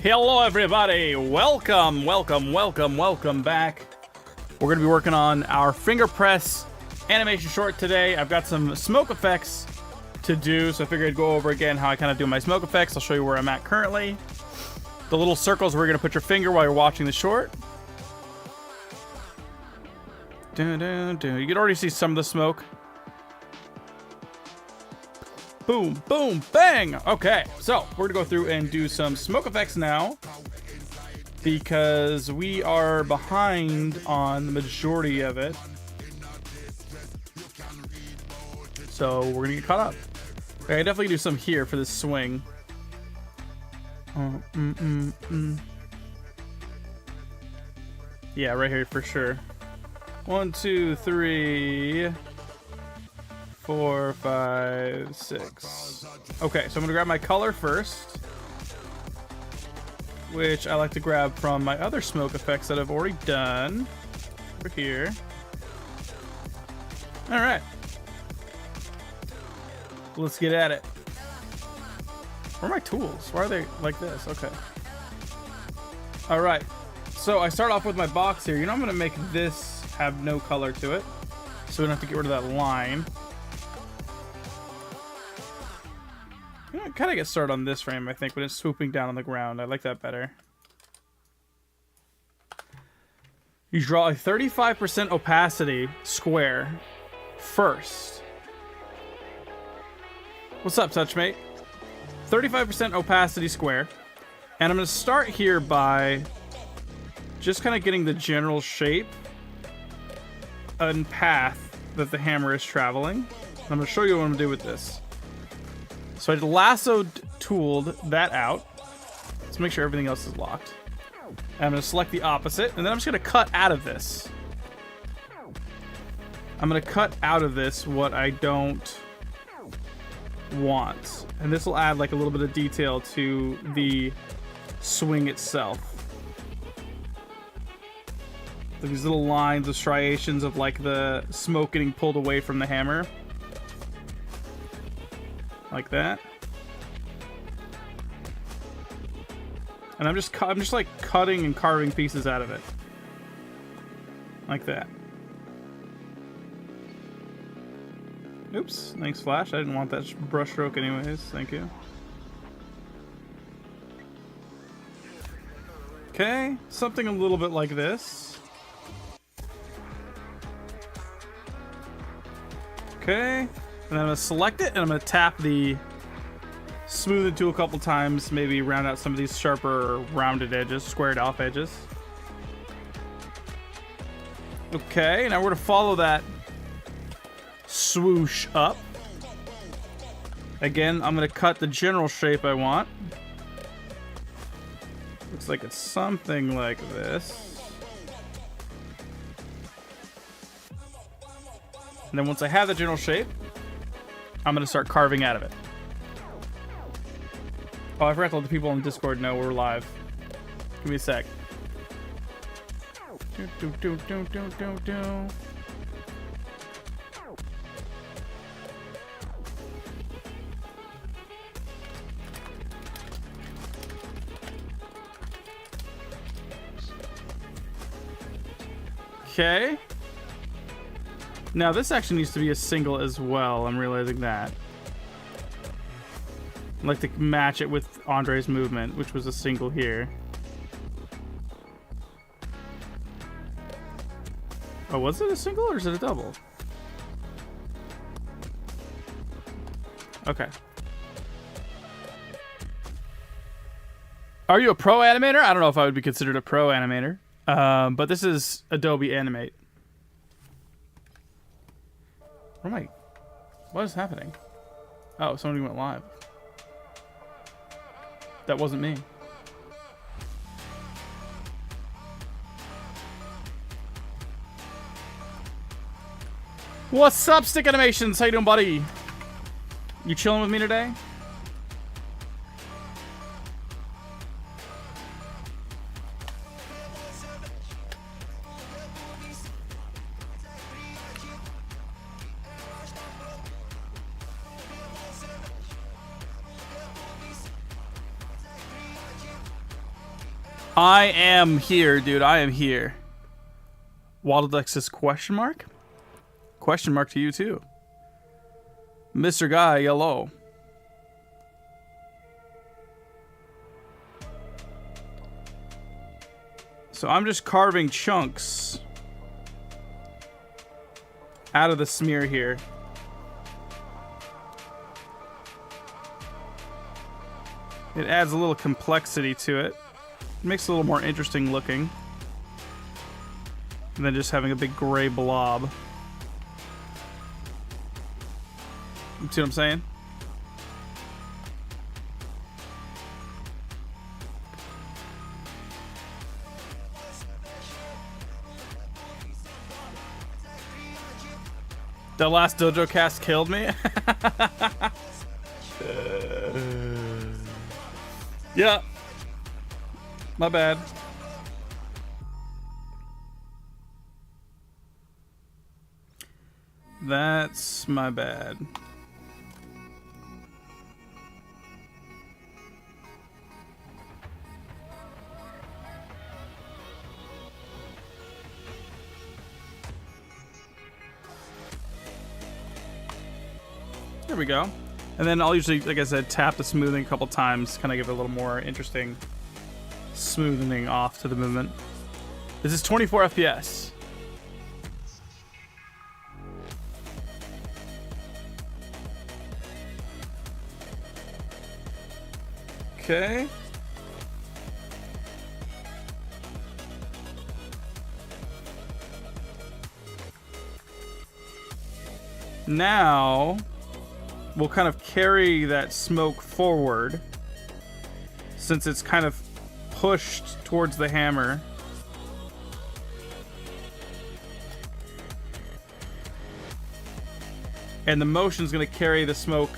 Hello everybody, welcome back. We're going to be working on our Fingerpress animation short today. I've got some smoke effects to do, so I figured I'd go over again how I kind of do my smoke effects. I'll show you where I'm at currently. The little circles where you're going to put your finger while you're watching the short. You can already see some of the smoke. Boom, boom, bang! Okay, so we're gonna go through and do some smoke effects now because we are behind on the majority of it. So we're gonna get caught up. Okay, I definitely do some here for this swing. Yeah, right here for sure. 1, 2, 3, 4, 5, 6. Okay, so I'm gonna grab my color first, which I like to grab from my other smoke effects that I've already done over here. All right, let's get at it. Where are my tools? Why are they like this? Okay. All right, so I start off with my box here. You know, I'm gonna make this have no color to it, so we don't have to get rid of that line. Kind of get started on this frame, I think, when it's swooping down on the ground. I like that better. You draw a 35% opacity square first. What's up, Touchmate? 35% opacity square. And I'm going to start here by just kind of getting the general shape and path that the hammer is traveling. I'm going to show you what I'm going to do with this. So I lassoed tooled that out. Let's make sure everything else is locked. And I'm going to select the opposite, and then I'm just going to cut out of this. I'm going to cut out of this what I don't want. And this will add like a little bit of detail to the swing itself. These little lines of striations of like the smoke getting pulled away from the hammer. Like that. And I'm just like cutting and carving pieces out of it. Like that. Oops, thanks Flash. I didn't want that brush stroke anyways. Thank you. Okay, something a little bit like this. Okay. And I'm going to select it, and I'm going to tap the smooth tool a couple times, maybe round out some of these sharper rounded edges, squared off edges. Okay, now we're going to follow that swoosh up. Again, I'm going to cut the general shape I want. Looks like it's something like this. And then once I have the general shape, I'm going to start carving out of it. Oh, I forgot to let the people on Discord know we're live. Give me a sec. Okay. Now this actually needs to be a single as well. I'm realizing that. I'd like to match it with Andre's movement, which was a single here. Oh, was it a single or is it a double? Okay. Are you a pro animator? I don't know if I would be considered a pro animator. But this is Adobe Animate. Where am I? What is happening? Oh, somebody went live. That wasn't me. What's up, Stick Animations? How you doing, buddy? You chilling with me today? I am here, dude. I am here. Waldalexis question mark? Question mark to you too. Mr. Guy, yellow. So I'm just carving chunks out of the smear here. It adds a little complexity to it. It makes it a little more interesting looking than just having a big gray blob. You see what I'm saying? The last Dojo cast killed me? Yeah. My bad. That's my bad. There we go. And then I'll usually, like I said, tap the smoothing a couple times, kind of give it a little more interesting smoothing off to the movement. This is 24 FPS. Okay. Now we'll kind of carry that smoke forward since it's kind of pushed towards the hammer. And the motion's going to carry the smoke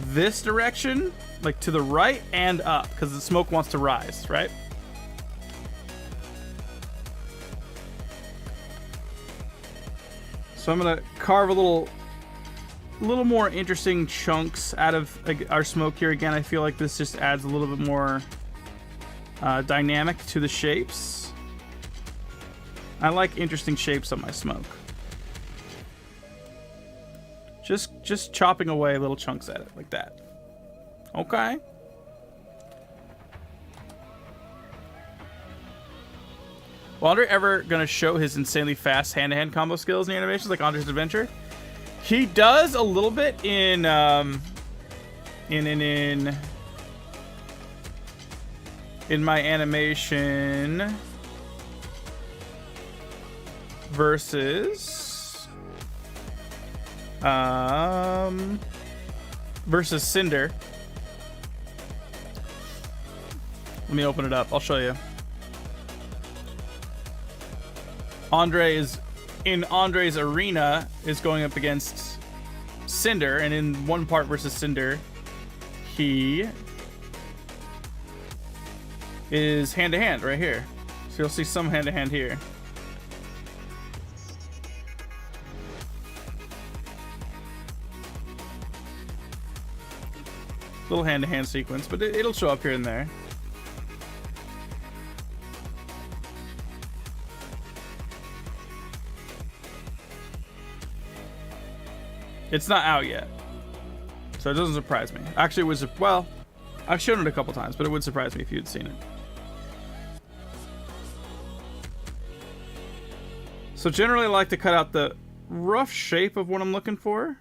this direction, like to the right and up, because the smoke wants to rise, right? So I'm going to carve a little more interesting chunks out of our smoke here. Again, I feel like this just adds a little bit more dynamic to the shapes. I like interesting shapes on my smoke. Just chopping away little chunks at it like that. Okay. Well, Andre ever gonna show his insanely fast hand-to-hand combo skills in the animations like Andre's Adventure? He does a little bit in my animation versus Cinder. Let me open it up. I'll show you. Andre is in Andre's arena is going up against Cinder, and in one part versus Cinder, he is hand-to-hand right here. So you'll see some hand-to-hand here. Little hand-to-hand sequence, but it'll show up here and there. It's not out yet, so it doesn't surprise me. Actually, it was, well, I've shown it a couple times, but it would surprise me if you'd seen it. So generally I like to cut out the rough shape of what I'm looking for.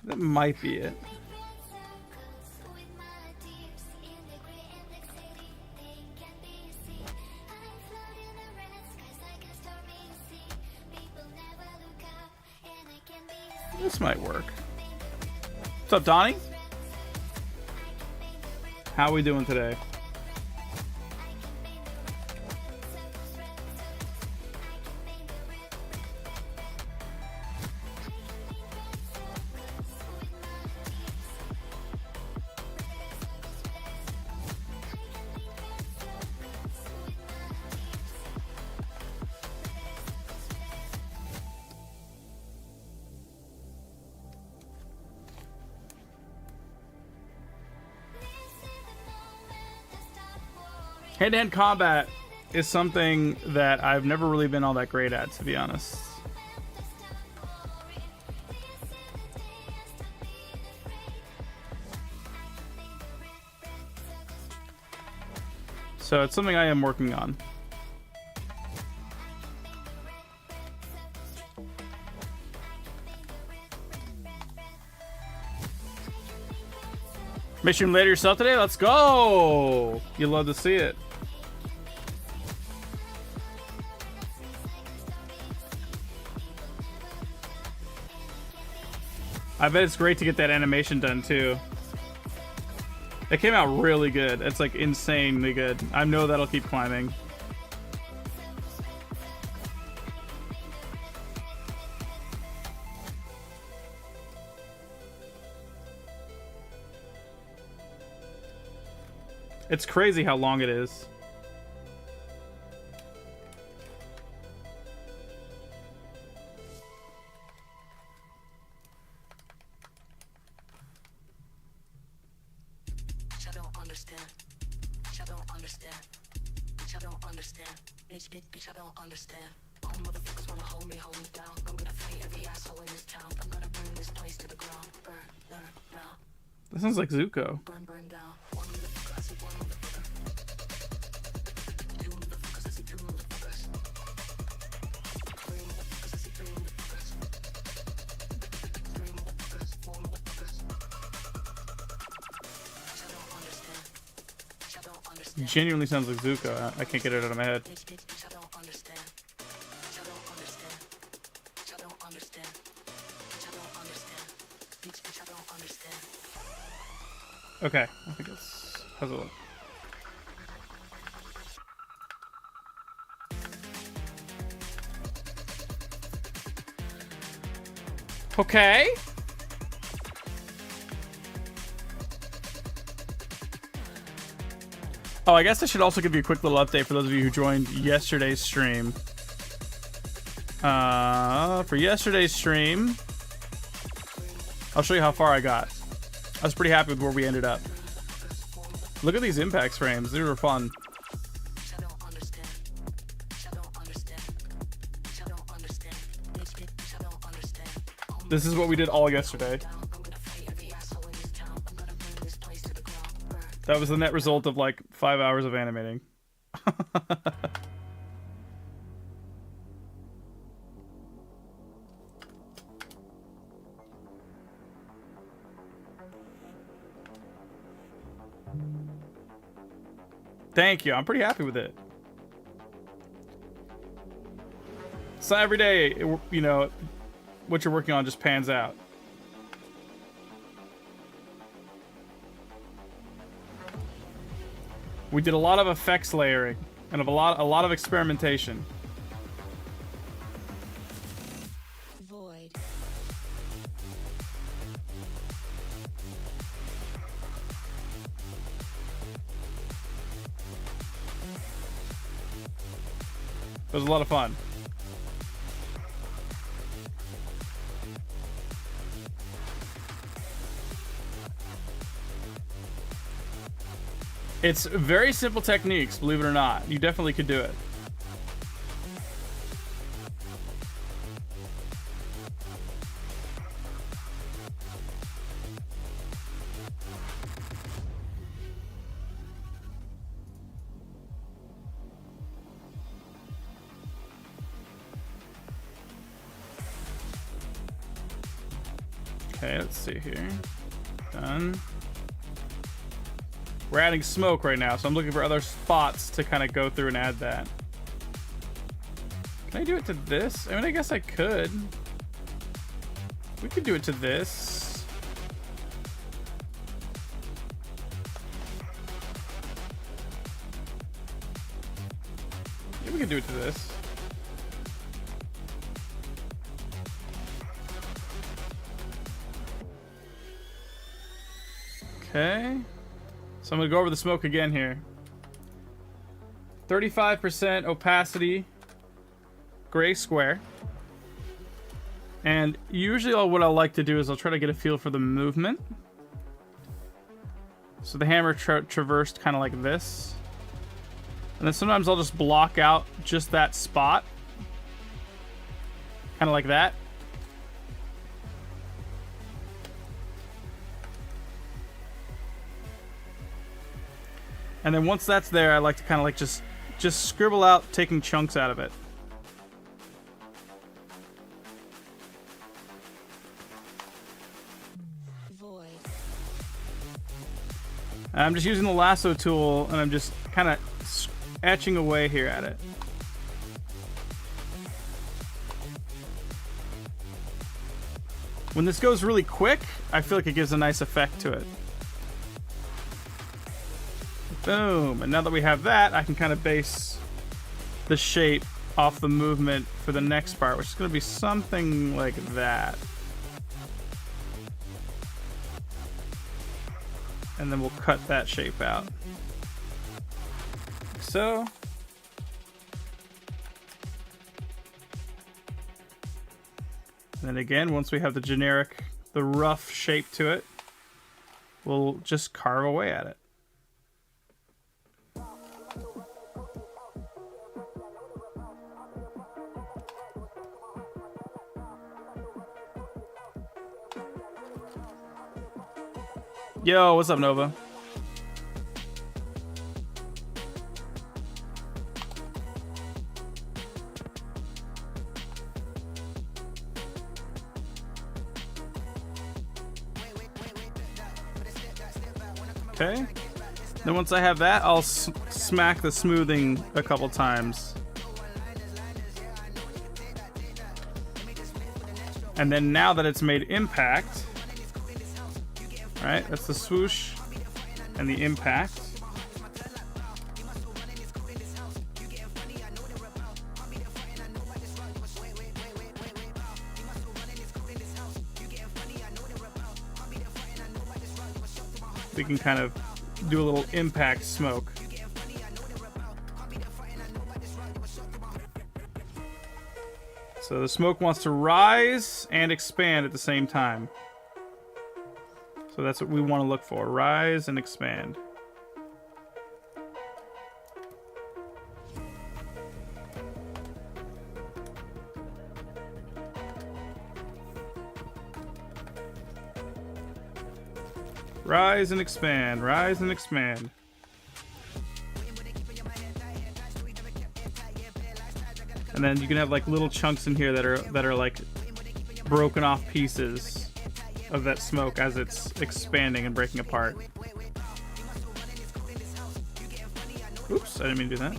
That might be it. This might work. What's up, Donnie? How are we doing today? Hand-to-hand combat is something that I've never really been all that great at, to be honest. So it's something I am working on. Mission later yourself today? Let's go! You'd love to see it. I bet it's great to get that animation done too. It came out really good. It's like insanely good. I know that'll keep climbing. It's crazy how long it is. Bitch, I don't understand. All motherfuckers wanna hold me down. I'm gonna fight every asshole in this town. I'm gonna burn this place to the ground. Burn, burn, down. That sounds like Zuko. Burn, burn down. One motherfucker, I see one motherfucker. Two motherfuckers, I see two motherfuckers. Three motherfuckers, I see three motherfuckers. Three motherfuckers, four motherfuckers. Bitch, I don't understand. Bitch, I don't understand. Genuinely sounds like Zuko. I can't get it out of my head. Okay, I think it's... How's it look? Okay. Oh, I guess I should also give you a quick little update for those of you who joined yesterday's stream. For yesterday's stream, I'll show you how far I got. I was pretty happy with where we ended up. Look at these impacts frames. They were fun. This is what we did all yesterday. That was the net result of like 5 hours of animating. Thank you. I'm pretty happy with it. It's not every day, you know, what you're working on just pans out. We did a lot of effects layering and a lot of experimentation. Void. It was a lot of fun. It's very simple techniques, believe it or not. You definitely could do it. Okay, let's see here. Done. We're adding smoke right now, so I'm looking for other spots to kind of go through and add that. Can I do it to this? I mean, I guess I could. We could do it to this. Yeah, we could do it to this. Okay. So I'm going to go over the smoke again here. 35% opacity, gray square. And usually what I like to do is I'll try to get a feel for the movement. So the hammer traversed kind of like this. And then sometimes I'll just block out just that spot. Kind of like that. And then once that's there, I like to kind of like just scribble out taking chunks out of it. Void. And I'm just using the lasso tool, and I'm just kind of etching away here at it. When this goes really quick, I feel like it gives a nice effect to it. Boom. And now that we have that, I can kind of base the shape off the movement for the next part, which is going to be something like that. And then we'll cut that shape out. Like so. And then again, once we have the generic, the rough shape to it, we'll just carve away at it. Yo, what's up, Nova? Okay. Then once I have that, I'll smack the smoothing a couple times. And then now that it's made impact, right, that's the swoosh and the impact. We can kind of do a little impact smoke. So the smoke wants to rise and expand at the same time. So that's what we want to look for. Rise and expand. Rise and expand. Rise and expand. And then you can have like little chunks in here that are like broken off pieces of that smoke as it's expanding and breaking apart. Oops, I didn't mean to do that.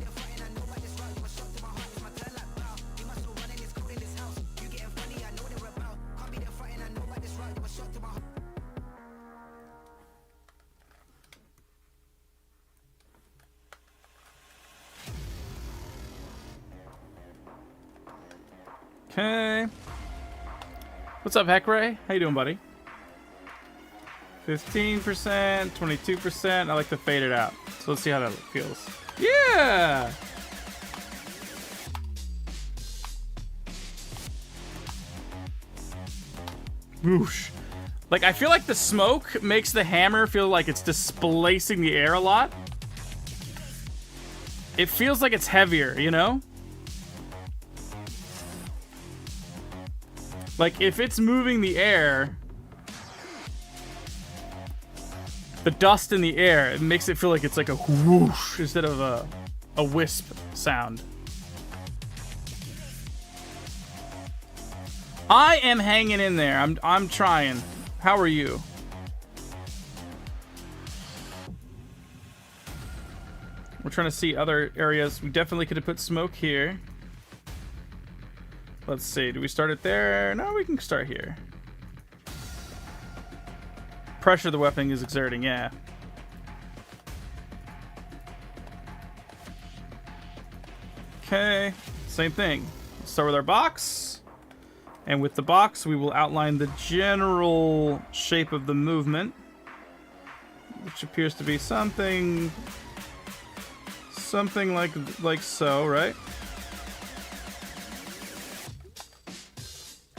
Okay. What's up, Heckray? How you doing, buddy? 15%, 22%. I like to fade it out. So let's see how that feels. Yeah! Whoosh. Like, I feel like the smoke makes the hammer feel like it's displacing the air a lot. It feels like it's heavier, you know? Like, if it's moving the air, the dust in the air, it makes it feel like it's like a whoosh instead of a wisp sound. I am hanging in there. I'm trying. How are you? We're trying to see other areas. We definitely could have put smoke here. Let's see. Do we start it there? No, we can start here. Pressure the weapon is exerting, yeah. Okay, same thing. Let's start with our box. And with the box, we will outline the general shape of the movement, which appears to be something like so, right?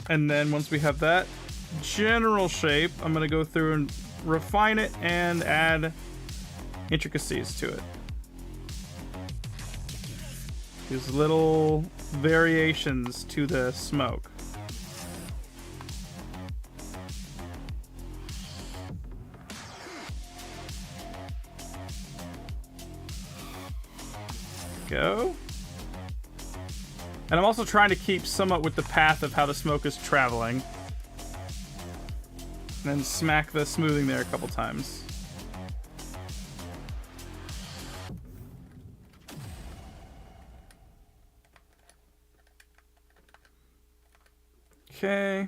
And then once we have that general shape, I'm going to go through and refine it and add intricacies to it. These little variations to the smoke. Go. And I'm also trying to keep somewhat with the path of how the smoke is traveling. And then smack the smoothing there a couple times. Okay.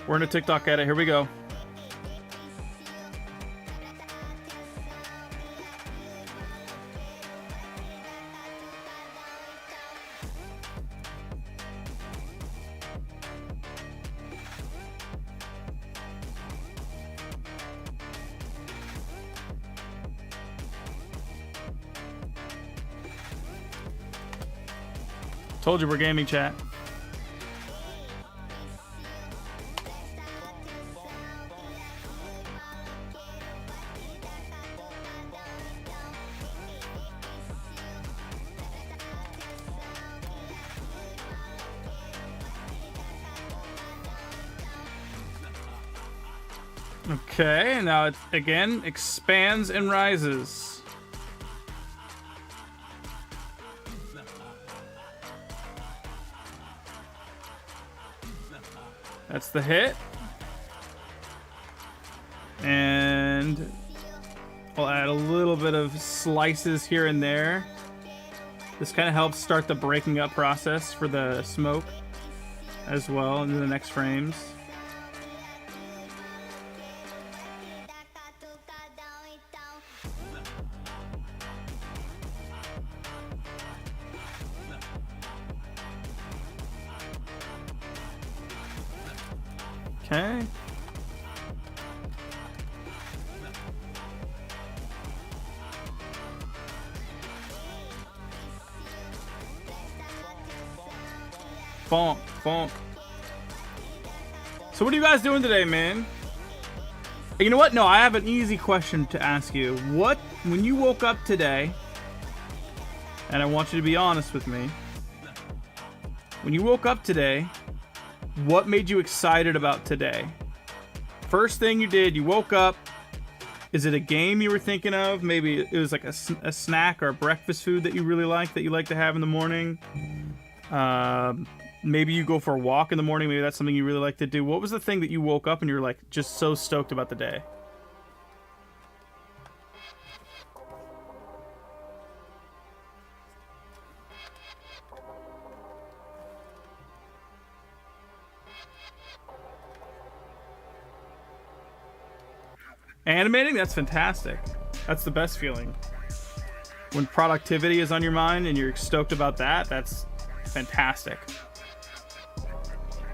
We're in a TikTok edit. Here we go. Told you we're gaming, chat. Okay, now it again expands and rises. That's the hit. And I'll add a little bit of slices here and there. This kind of helps start the breaking up process for the smoke as well into the next frames. Okay. Bonk, bonk. So what are you guys doing today, man? You know what? No, I have an easy question to ask you. When you woke up today, and I want you to be honest with me. When you woke up today, what made you excited about today? First thing you did, you woke up. Is it a game you were thinking of? Maybe it was like a snack or a breakfast food that you really like, that you like to have in the morning. Maybe you go for a walk in the morning. Maybe that's something you really like to do. What was the thing that you woke up and you were like just so stoked about the day? Animating? That's fantastic. That's the best feeling. When productivity is on your mind and you're stoked about that, that's fantastic.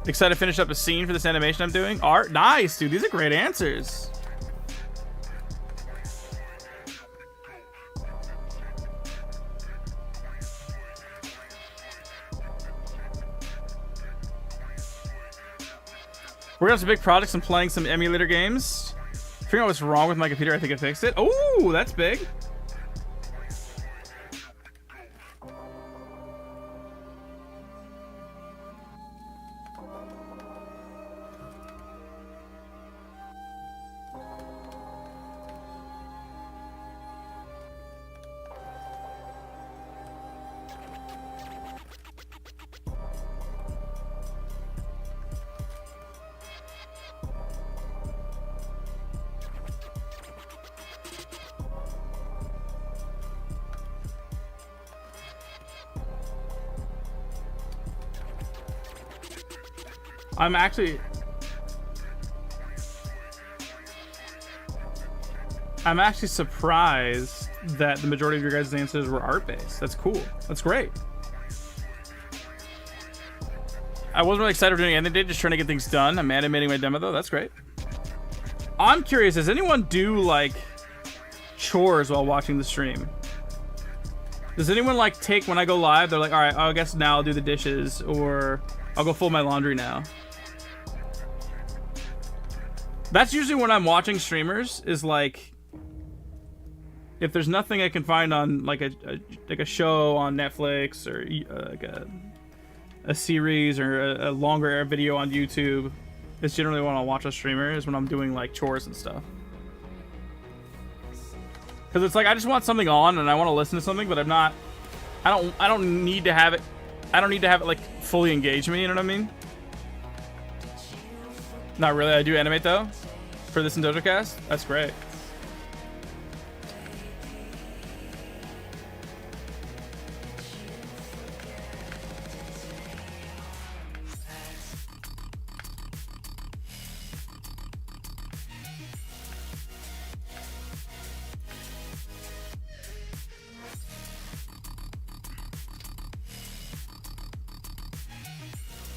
Excited to finish up a scene for this animation I'm doing. Art? Nice, dude. These are great answers. We're gonna have some big projects and playing some emulator games. Figuring out what's wrong with my computer, I think I fixed it. Oh, that's big. I'm actually surprised that the majority of your guys' answers were art-based. That's cool. That's great. I wasn't really excited for doing anything today, just trying to get things done. I'm animating my demo though. That's great. I'm curious, does anyone do like chores while watching the stream? Does anyone like take, when I go live, they're like, all right, I guess now I'll do the dishes, or I'll go fold my laundry now. That's usually when I'm watching streamers, is like, if there's nothing I can find on like a show on Netflix or like a series or a longer video on YouTube, it's generally when I'll watch a streamer, is when I'm doing like chores and stuff. Because it's like I just want something on and I want to listen to something, but I don't need to have it. I don't need to have it like fully engage me. You know what I mean? Not really. I do animate though for this in DojoCast. That's great.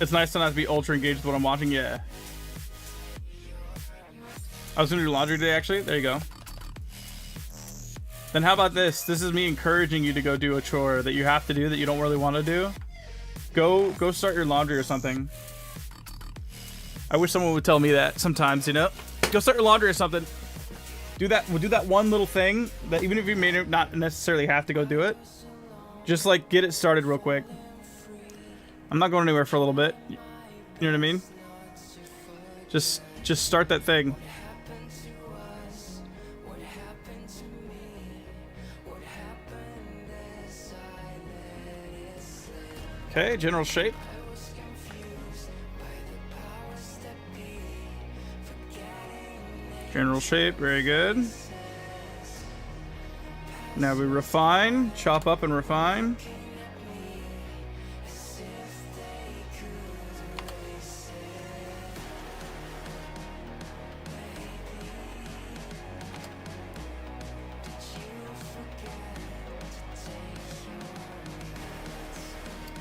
It's nice to not be ultra engaged with what I'm watching. Yeah. I was gonna do laundry today, actually. There you go. Then how about this? This is me encouraging you to go do a chore that you have to do that you don't really want to do. Go start your laundry or something. I wish someone would tell me that sometimes, you know? Go start your laundry or something. Do that. We'll do that one little thing that even if you may not necessarily have to go do it, just like get it started real quick. I'm not going anywhere for a little bit. You know what I mean? Just start that thing. Okay, general shape. General shape, very good. Now we refine, chop up and refine.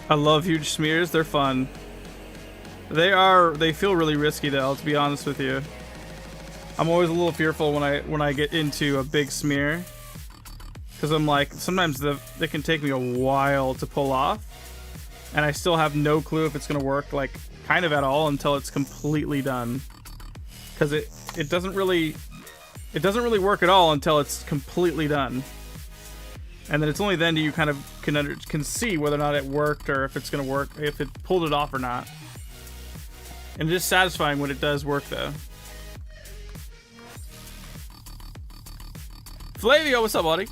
I love huge smears. They're fun. They feel really risky though, to be honest with you. I'm always a little fearful when I get into a big smear, because I'm like, sometimes they can take me a while to pull off, and I still have no clue if it's gonna work, like kind of at all, until it's completely done. Because it doesn't really work at all until it's completely done. And then it's only then do you kind of can see whether or not it worked, or if it's gonna work, if it pulled it off or not. And it's just satisfying when it does work, though. Flavio, what's up, buddy?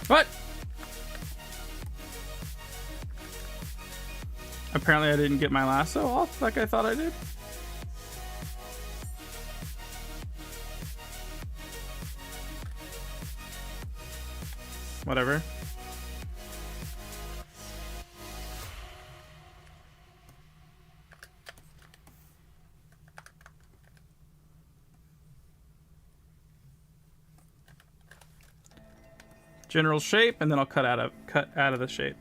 What? Apparently I didn't get my lasso off like I thought I did. Whatever. General shape, and then I'll cut out of the shape.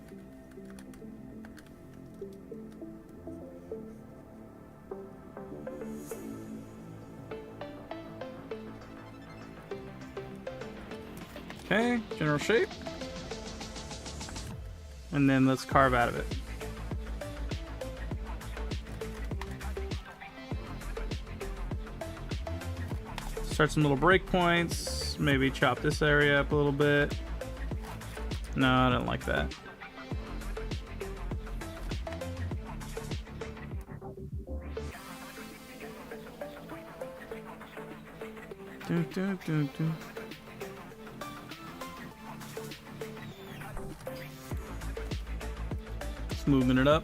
Okay, general shape. And then let's carve out of it. Start some little breakpoints. Maybe chop this area up a little bit. No, I don't like that. Smoothing it up.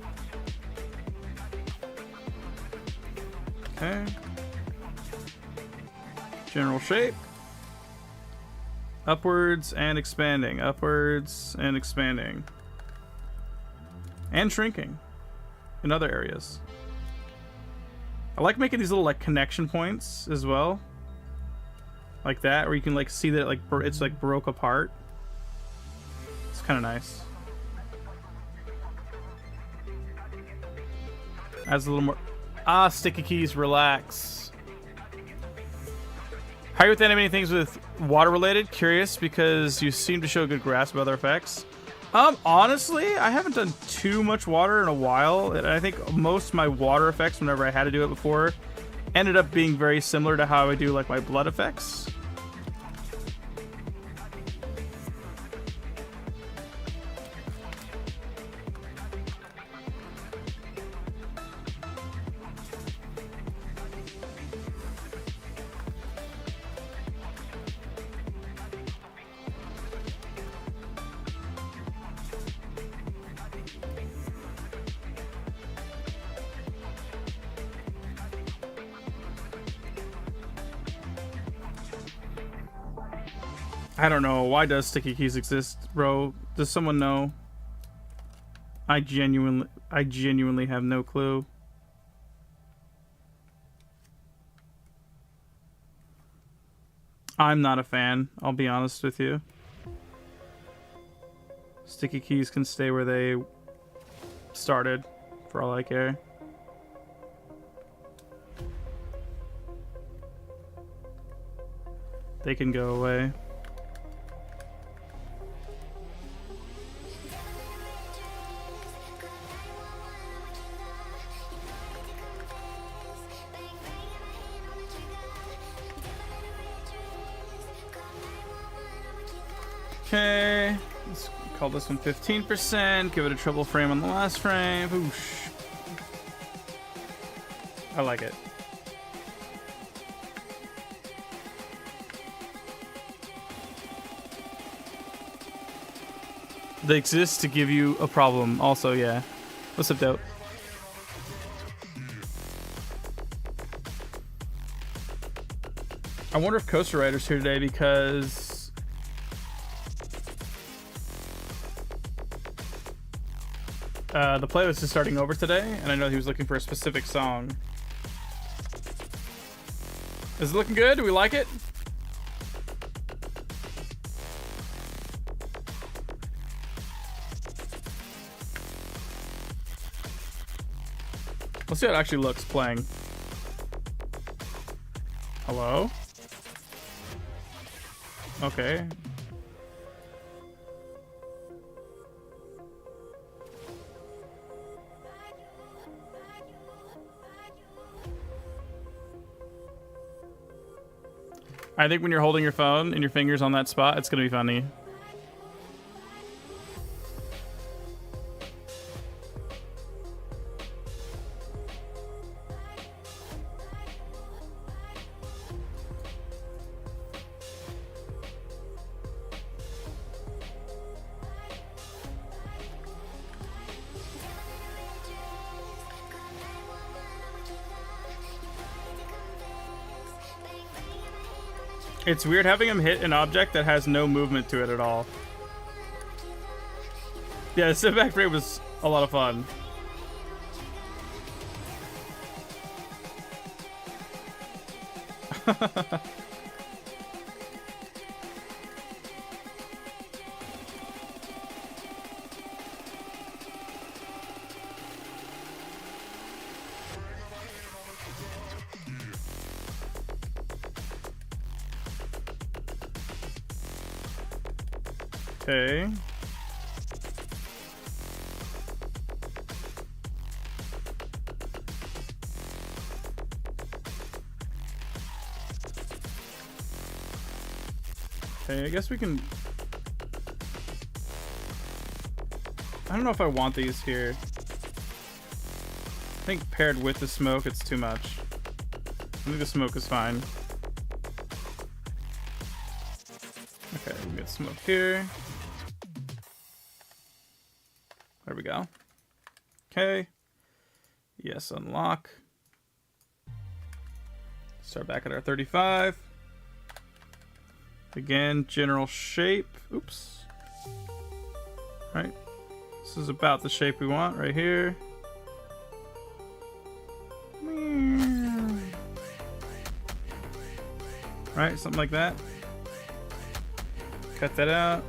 Okay. General shape. Upwards and expanding. Upwards and expanding. And shrinking in other areas. I like making these little like connection points as well. Like that, where you can like see that it's like broke apart. kind of nice. Adds a little more. Ah, sticky keys, relax. How are you with animating things with water related? Curious because you seem to show a good grasp of other effects. Honestly, I haven't done too much water in a while, and I think most of my water effects, whenever I had to do it before, ended up being very similar to how I do like my blood effects. I don't know. Why does sticky keys exist, bro? Does someone know? I genuinely have no clue. I'm not a fan, I'll be honest with you. Sticky keys can stay where they started, for all I care. They can go away. Okay, let's call this one 15%. Give it a triple frame on the last frame. Whoosh. I like it. They exist to give you a problem. Also, yeah. What's up, dope? I wonder if Coaster Rider's here today because the playlist is starting over today, and I know he was looking for a specific song. Is it looking good? Do we like it? Let's see how it actually looks playing. Hello? Okay. I think when you're holding your phone and your fingers on that spot, it's gonna be funny. It's weird having him hit an object that has no movement to it at all. Yeah, the sit back frame was a lot of fun. Okay. Okay, I guess we can... I don't know if I want these here. I think paired with the smoke, it's too much. I think the smoke is fine. Okay, we get smoke here. There we go. Okay. Yes, unlock. Start back at our 35. Again, general shape. Oops. Right. This is about the shape we want right here. Right, something like that. Cut that out.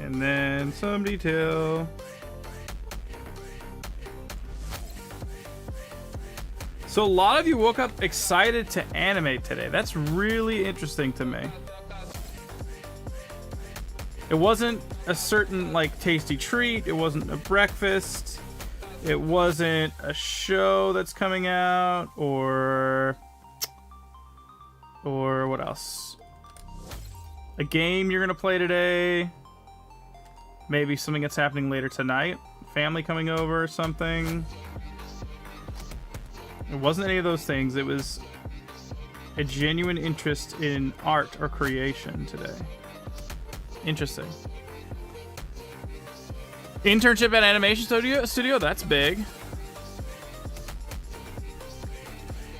And then some detail. So a lot of you woke up excited to animate today. That's really interesting to me. It wasn't a certain like tasty treat. It wasn't a breakfast. It wasn't a show that's coming out or what else? A game you're gonna play today. Maybe something that's happening later tonight. Family coming over or something. It wasn't any of those things. It was a genuine interest in art or creation today. Interesting. Internship at animation studio? That's big.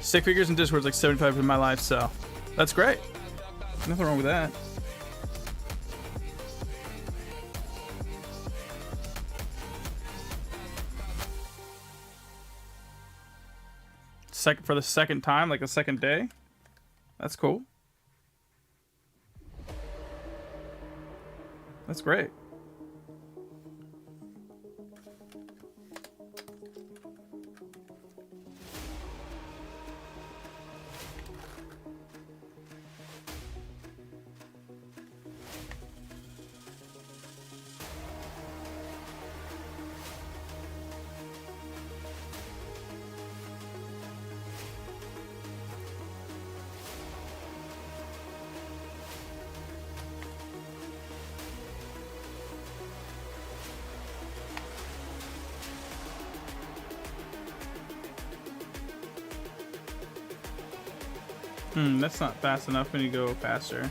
Stick figures and Discord's like 75% of my life, so that's great. Nothing wrong with that. For the second time, like a second day. That's cool. That's great. That's not fast enough. We need to go faster.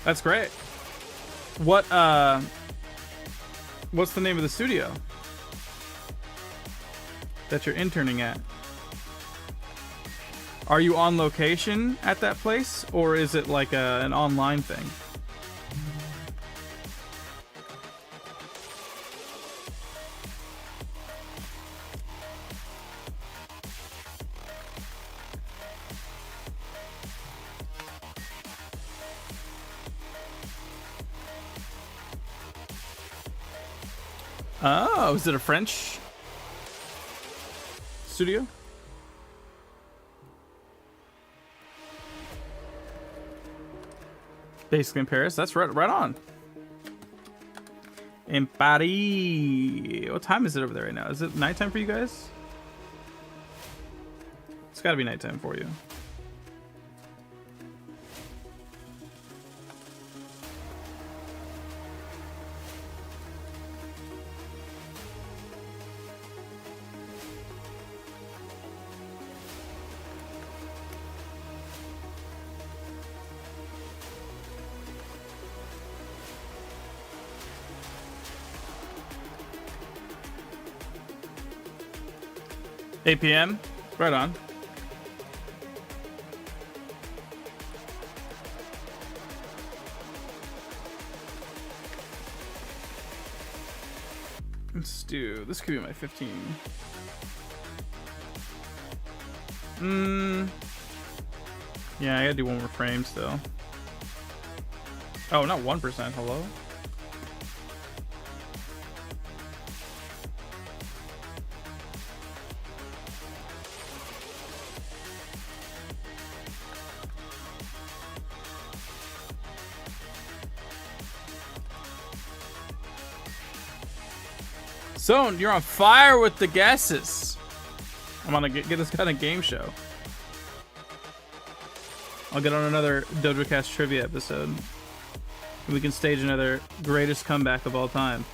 That's great. What's the name of the studio that you're interning at? Are you on location at that place, or is it like an online thing? Oh, is it a French studio? Basically in Paris. That's right on. In Paris. What time is it over there right now? Is it nighttime for you guys? It's got to be nighttime for you. $8 p.m. Right on. Let's do. This could be my 15. Yeah, I gotta do one more frame still. Oh, not 1%. Hello? Zone, you're on fire with the guesses. I'm gonna get this kind of game show. I'll get on another DojoCast trivia episode. And we can stage another greatest comeback of all time.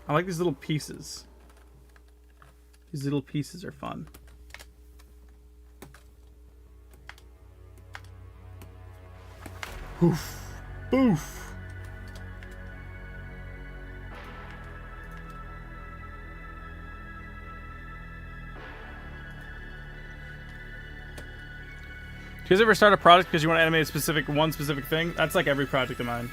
I like these little pieces. These little pieces are fun. Oof. Boof. Do you guys ever start a project because you want to animate a one specific thing? That's like every project of mine.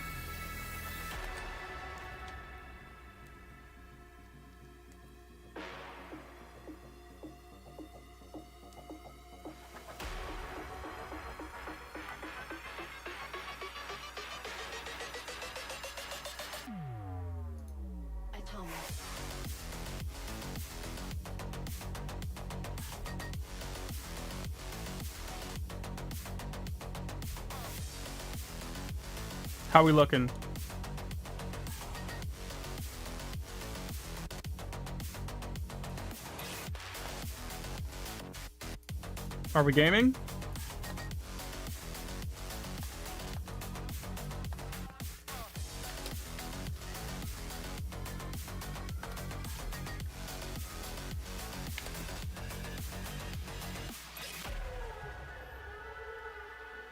How we looking? Are we gaming?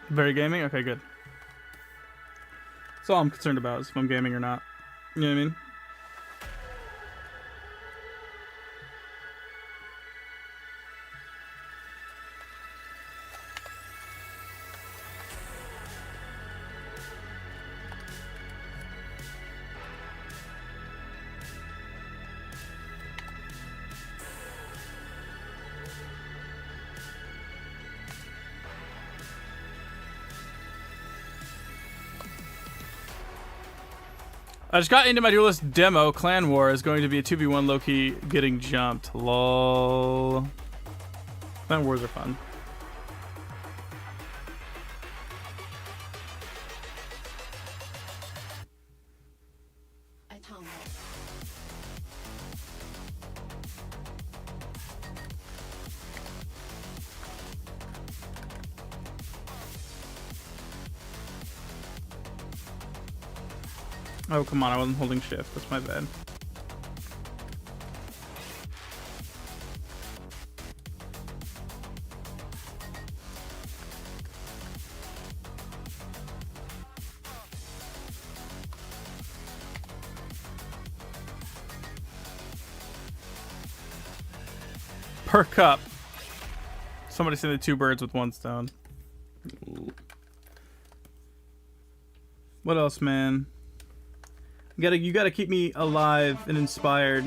Very gaming? Okay, good. That's all I'm concerned about is if I'm gaming or not. You know what I mean? I just got into my duelist demo. Clan War is going to be a 2v1 low-key getting jumped. Lol. Clan Wars are fun. Oh, come on. I wasn't holding shift. That's my bad. Per cup. Somebody said the 2 birds with 1 stone. What else, man? You gotta keep me alive and inspired.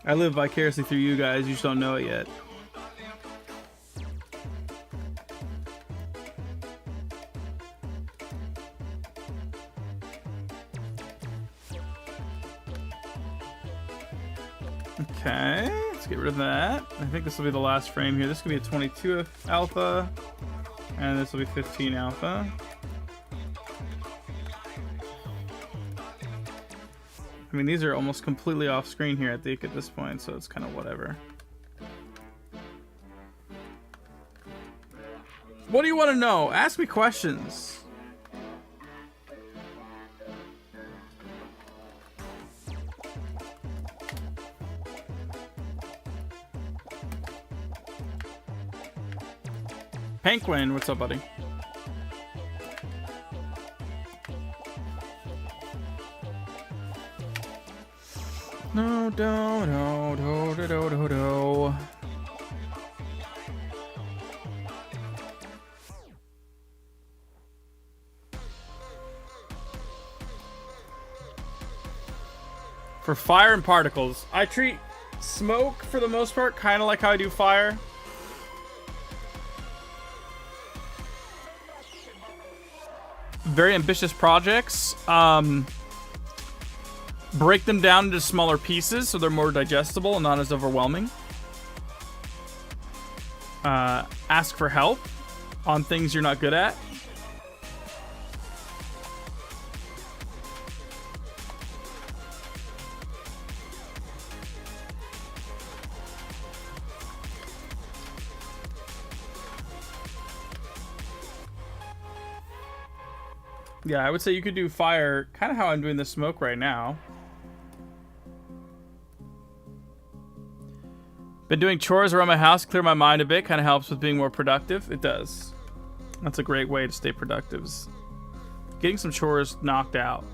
I live vicariously through you guys. You just don't know it yet. Okay, let's get rid of that. I think this will be the last frame here. This could be a 22 alpha, and this will be 15 alpha. I mean, these are almost completely off screen here at this point, so it's kind of whatever. What do you want to know? Ask me questions. Penguin, what's up, buddy? No, do. For fire and particles, I treat smoke for the most part kind of like how I do fire. Very ambitious projects. Break them down into smaller pieces so they're more digestible and not as overwhelming. Ask for help on things you're not good at. Yeah, I would say you could do fire kind of how I'm doing the smoke right now. Been doing chores around my house, clear my mind a bit, kind of helps with being more productive. It does. That's a great way to stay productive. Getting some chores knocked out.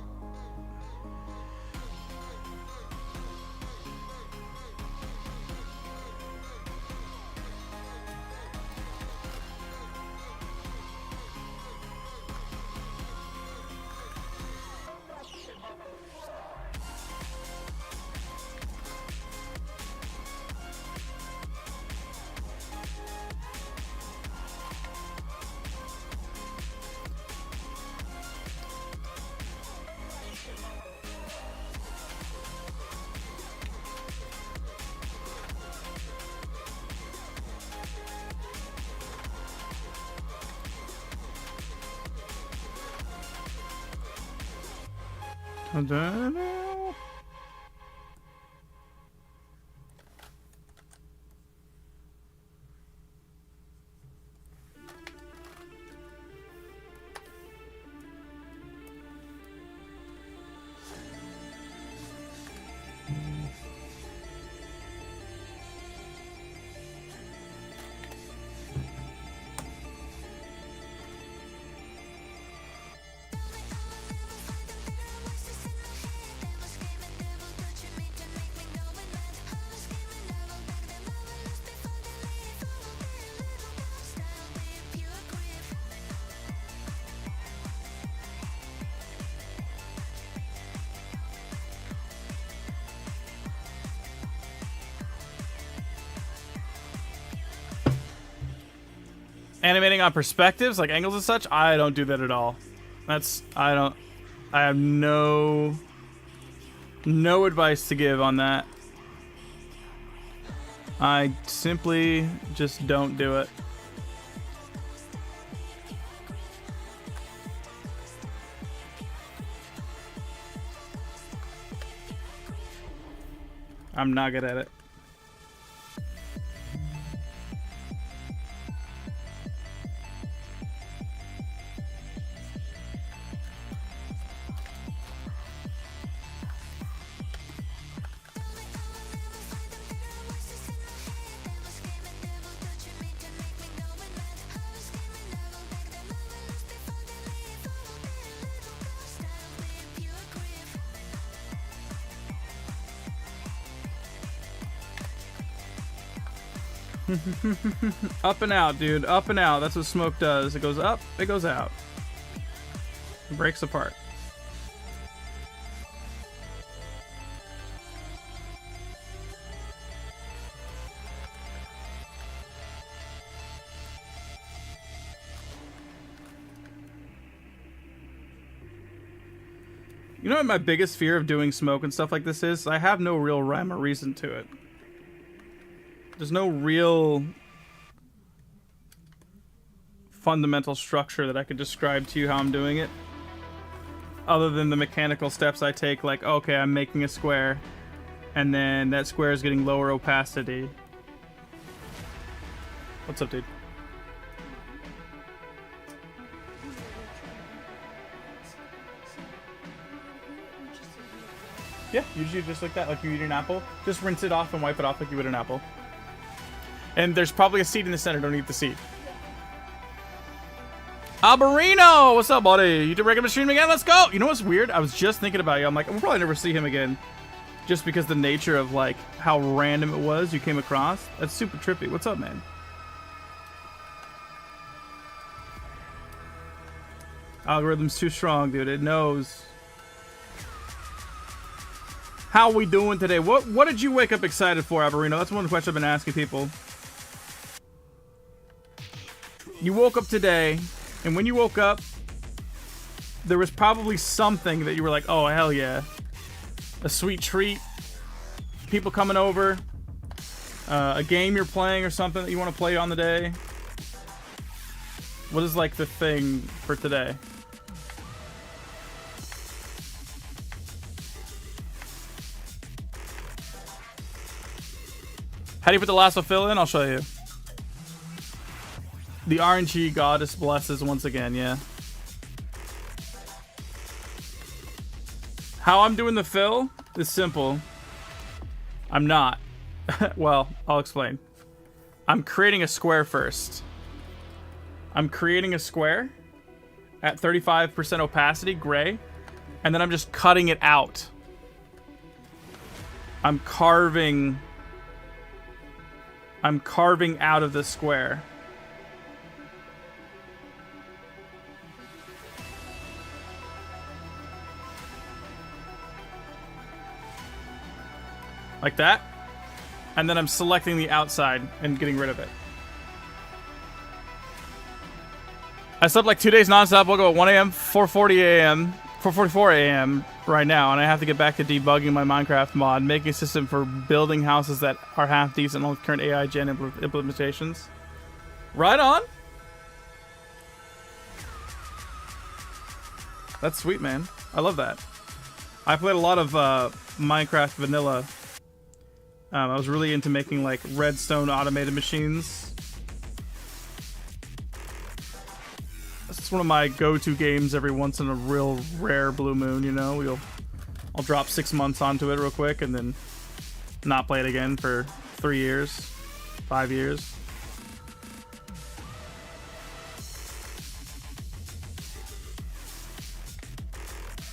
Animating on perspectives, like angles and such, I don't do that at all. I have no advice to give on that. I simply just don't do it. I'm not good at it. Up and out, dude. Up and out. That's what smoke does. It goes up, it goes out. It breaks apart. You know what my biggest fear of doing smoke and stuff like this is? I have no real rhyme or reason to it. There's no real fundamental structure that I could describe to you how I'm doing it. Other than the mechanical steps I take, like, okay, I'm making a square, and then that square is getting lower opacity. What's up, dude? Yeah, usually just like that, like you eat an apple. Just rinse it off and wipe it off like you would an apple. And there's probably a seed in the center. Don't eat the seed. Alberino! What's up, buddy? You did regular stream again? Let's go! You know what's weird? I was just thinking about you. I'm like, we'll probably never see him again. Just because the nature of, like, how random it was you came across. That's super trippy. What's up, man? Algorithm's too strong, dude. It knows. How we doing today? What did you wake up excited for, Alberino? That's one of the questions I've been asking people. You woke up today, and when you woke up, there was probably something that you were like, oh, hell yeah. A sweet treat. People coming over. A game you're playing or something that you want to play on the day. What is, like, the thing for today? How do you put the lasso fill in? I'll show you. The RNG goddess blesses once again, yeah. How I'm doing the fill is simple. I'm not. Well, I'll explain. I'm creating a square first. I'm creating a square at 35% opacity, gray, and then I'm just cutting it out. I'm carving out of the square. Like that. And then I'm selecting the outside and getting rid of it. I slept like 2 days nonstop. Woke up at 1 a.m., 4:40 a.m., 4:44 a.m. right now, and I have to get back to debugging my Minecraft mod, making a system for building houses that are half decent on current AI gen implementations. Right on. That's sweet, man. I love that. I played a lot of Minecraft vanilla. I was really into making like redstone automated machines. It's one of my go-to games every once in a real rare blue moon, you know? I'll drop 6 months onto it real quick and then not play it again for 3 years, 5 years.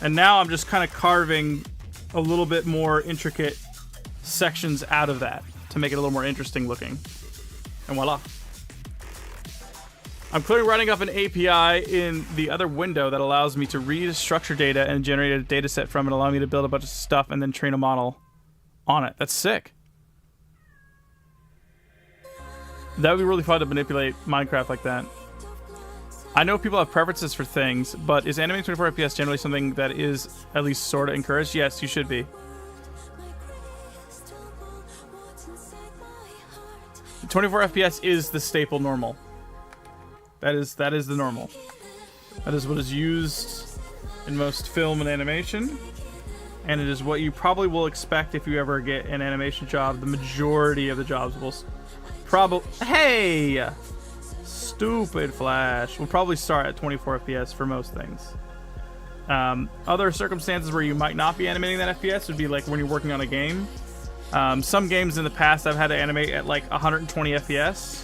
And now I'm just kind of carving a little bit more intricate sections out of that to make it a little more interesting looking. And voila. I'm clearly writing up an API in the other window that allows me to read structured data and generate a data set from it, allowing me to build a bunch of stuff and then train a model on it. That's sick. That would be really fun to manipulate Minecraft like that. I know people have preferences for things, but is animating 24 FPS generally something that is at least sort of encouraged? Yes, you should be. 24 FPS is the staple normal. That is the normal. That is what is used in most film and animation, and it is what you probably will expect if you ever get an animation job. The majority of the jobs will probably... Hey! Stupid Flash. Will probably start at 24 FPS for most things. Other circumstances where you might not be animating that FPS would be like when you're working on a game. Some games in the past I've had to animate at like 120 FPS.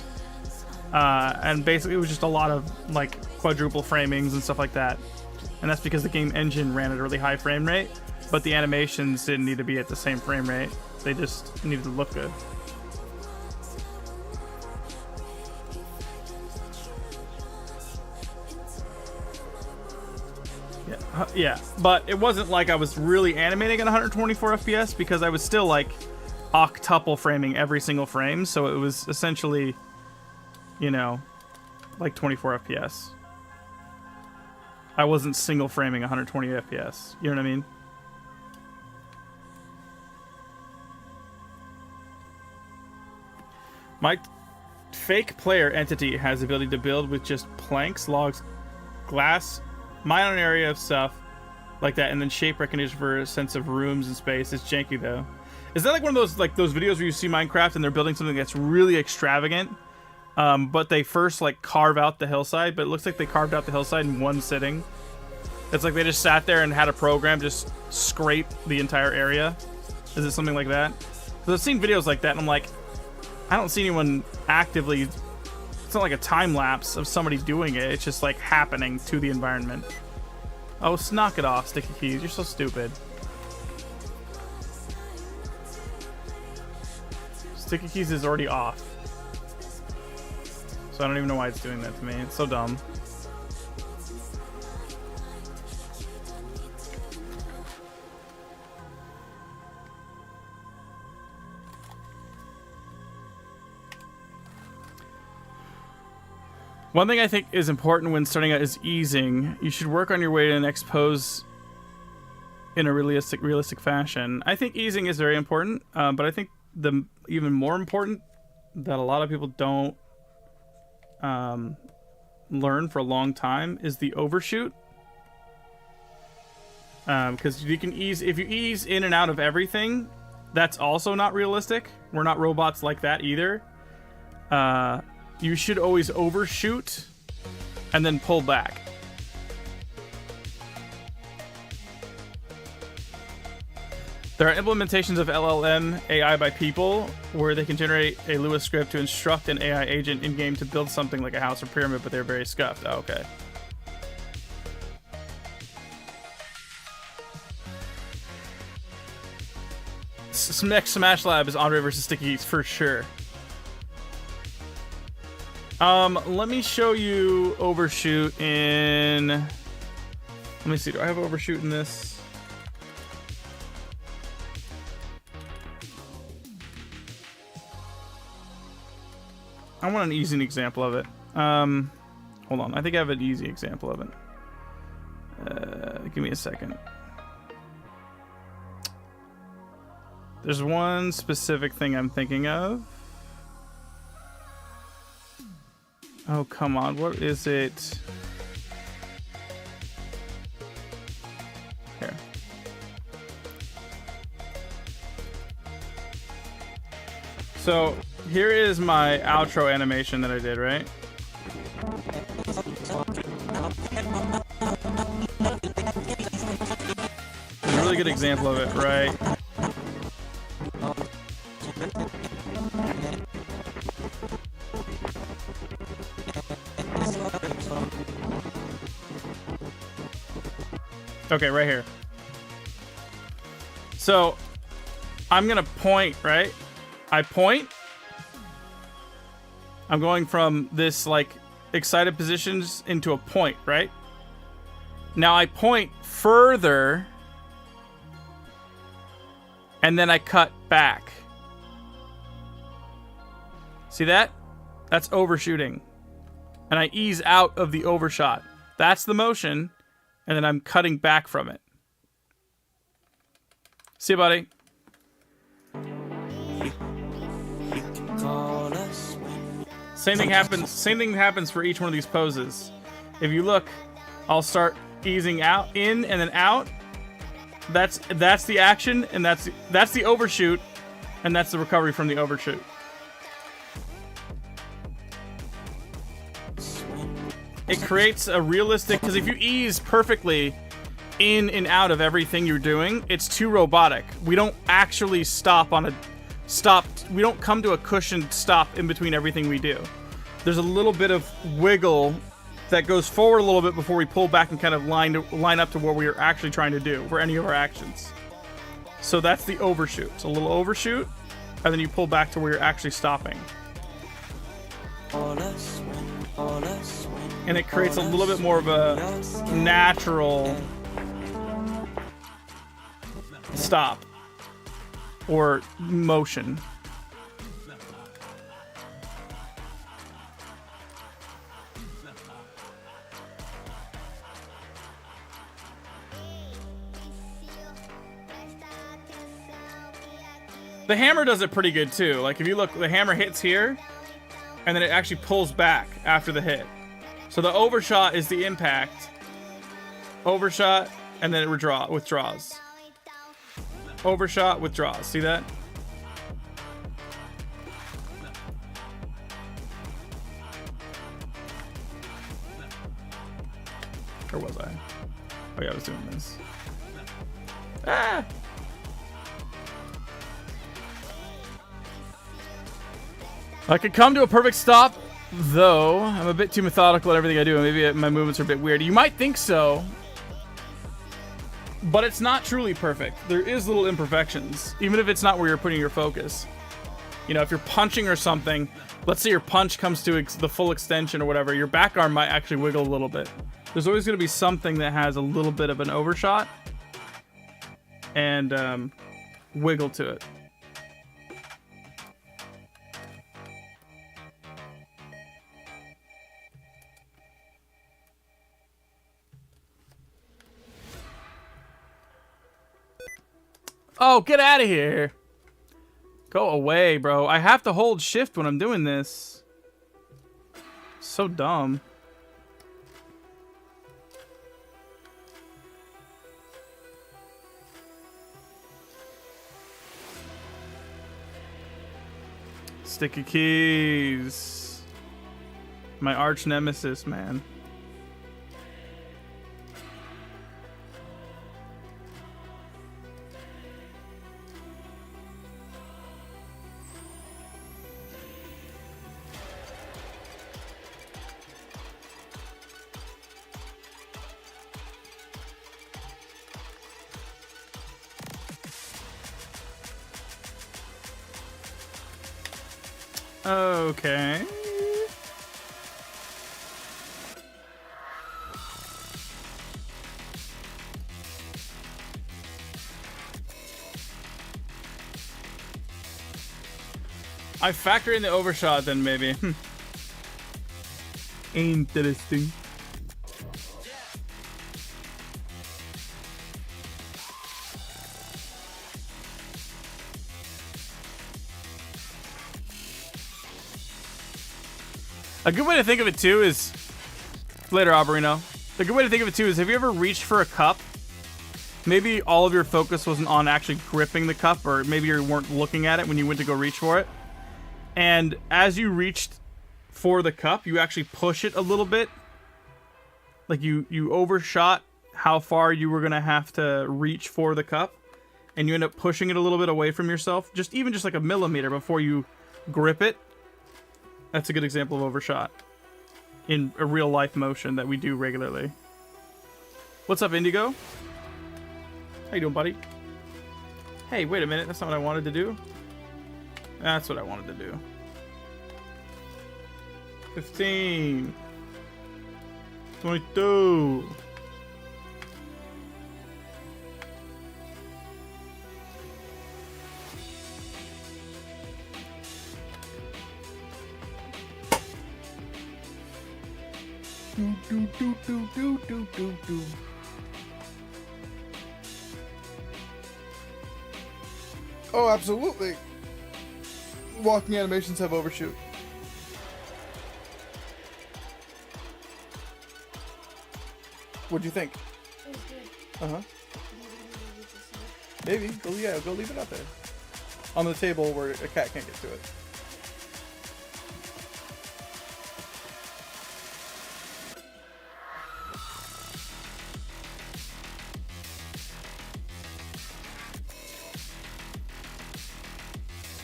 And basically it was just a lot of like quadruple framings and stuff like that. And that's because the game engine ran at a really high frame rate, but the animations didn't need to be at the same frame rate. They just needed to look good. Yeah, but it wasn't like I was really animating at 124 FPS because I was still like octuple framing every single frame, so it was essentially, you know, like 24 FPS. I wasn't single framing 120 FPS. You know what I mean? My fake player entity has the ability to build with just planks, logs, glass, mine on an area of stuff like that, and then shape recognition for a sense of rooms and space. It's janky though. Is that like one of those videos where you see Minecraft and they're building something that's really extravagant, but they first like carve out the hillside, but it looks like they carved out the hillside in one sitting? It's like they just sat there and had a program just scrape the entire area. Is it something like that? Because I've seen videos like that and I'm like, I don't see anyone actively. It's not like a time lapse of somebody doing it. It's just like happening to the environment. Oh, knock it off, Sticky Keys. You're so stupid. Sticky Keys is already off. So I don't even know why it's doing that to me. It's so dumb. One thing I think is important when starting out is easing. You should work on your way to an expose in a realistic fashion. I think easing is very important, but I think the even more important that a lot of people don't learn for a long time is the overshoot. Because you can ease, if you ease in and out of everything, that's also not realistic. We're not robots like that either. You should always overshoot and then pull back. There are implementations of LLM AI by people where they can generate a Lua script to instruct an AI agent in-game to build something like a house or pyramid, but they're very scuffed. Oh, okay. Smash Lab is Andre versus Sticky Geeks for sure. Let me show you Overshoot in... Let me see, do I have Overshoot in this? I want an easy example of it. Hold on, I think I have an easy example of it. Give me a second. There's one specific thing I'm thinking of. Oh, come on. What is it? Here. So, here is my outro animation that I did, right? There's a really good example of it, right? Okay, right here. So, I'm gonna point, right? I point. I'm going from this, like, excited positions into a point, right? Now I point further, and then I cut back. See that? That's overshooting. And I ease out of the overshot. That's the motion. And then I'm cutting back from it. See you, buddy. Same thing happens for each one of these poses. If you look, I'll start easing out, in and then out. That's the action, and that's the overshoot, and that's the recovery from the overshoot. It creates a realistic, because if you ease perfectly in and out of everything you're doing, it's too robotic. We don't actually stop on a stop. We don't come to a cushioned stop in between everything we do. There's a little bit of wiggle that goes forward a little bit before we pull back and kind of line up to what we are actually trying to do for any of our actions. So that's the overshoot. It's a little overshoot, and then you pull back to where you're actually stopping. And it creates a little bit more of a natural stop or motion. The hammer does it pretty good too. Like if you look, the hammer hits here and then it actually pulls back after the hit. So the overshot is the impact. Overshot, and then it withdraws. Overshot, withdraws. See that? Where was I? Oh yeah, I was doing this. Ah! I could come to a perfect stop, though I'm a bit too methodical at everything I do, and maybe my movements are a bit weird. You might think so, but it's not truly perfect. There is little imperfections, even if it's not where you're putting your focus. You know, if you're punching or something, let's say your punch comes to the full extension or whatever, your back arm might actually wiggle a little bit. There's always going to be something that has a little bit of an overshot and wiggle to it. Oh, get out of here. Go away, bro. I have to hold shift when I'm doing this. So dumb. Sticky keys. My arch nemesis, man. Okay. I factor in the overshot then maybe. Interesting. A good way to think of it too is later, Alberino. A good way to think of it too is, have you ever reached for a cup? Maybe all of your focus wasn't on actually gripping the cup, or maybe you weren't looking at it when you went to go reach for it. And as you reached for the cup, you actually push it a little bit. Like you overshot how far you were gonna have to reach for the cup, and you end up pushing it a little bit away from yourself, just like a millimeter before you grip it. That's a good example of overshot in a real life motion that we do regularly. What's up, Indigo? How you doing, buddy? Hey, wait a minute. That's not what I wanted to do. That's what I wanted to do. 15. 22. Do. Oh, absolutely. Walking animations have overshoot. What'd you think? It was good. Uh-huh. Maybe. Go leave it out there. On the table where a cat can't get to it.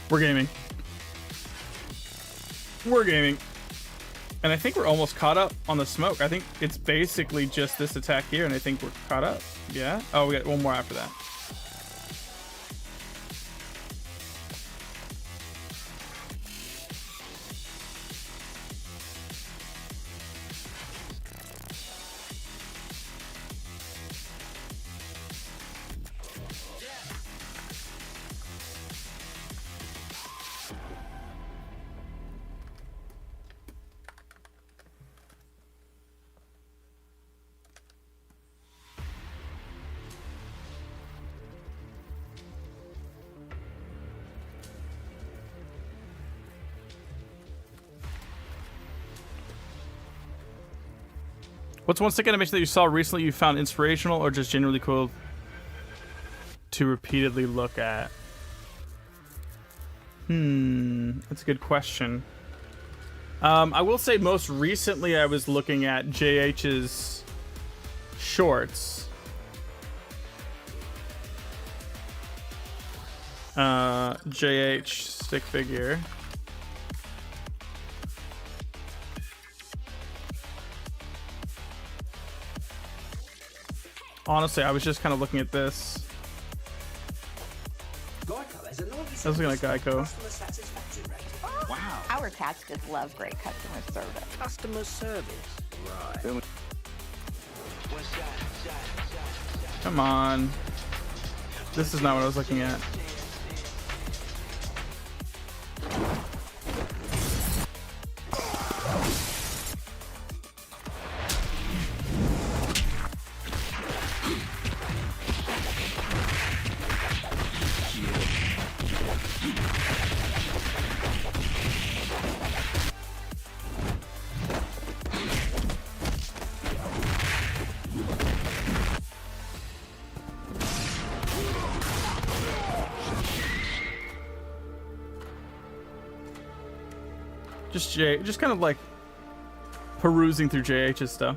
We're gaming. We're gaming. And I think we're almost caught up on the smoke. I think it's basically just this attack here, and I think we're caught up. Yeah? Oh, we got one more after that. What's one stick animation that you saw recently you found inspirational or just genuinely cool to repeatedly look at? That's a good question. I will say most recently I was looking at JH's shorts. JH stick figure. Honestly, I was just kind of looking at this. I was looking at Geico. Wow. Our cats just love great customer service. Customer service. Right. Come on. This is not what I was looking at. Just kind of like perusing through JH's stuff.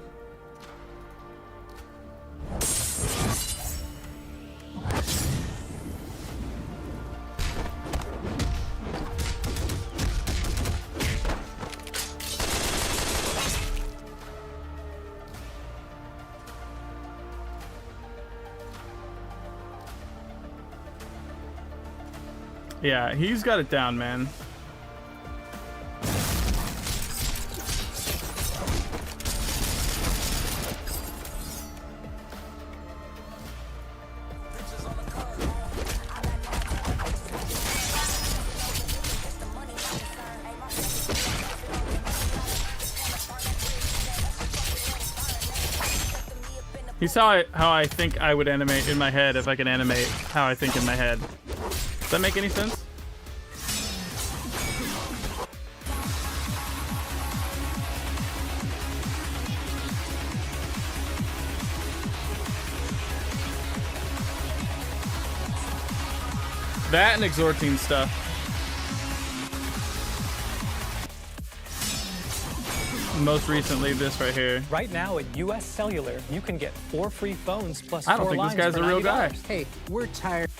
Yeah, he's got it down, man. He's how I think I would animate in my head if I can animate how I think in my head. Does that make any sense? That and exhorting stuff. Most recently, this right here. Right now at US Cellular, you can get 4 free phones plus I don't 4 think this lines guy's for a real guy. $90. Hey, we're tired.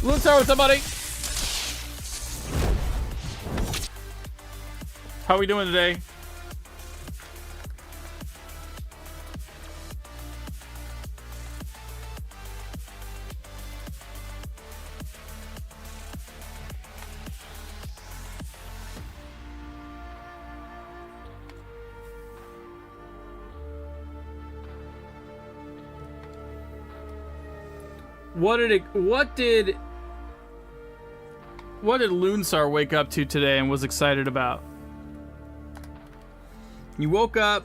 Let's start with somebody. How we doing today? What did Loonsar wake up to today and was excited about? You woke up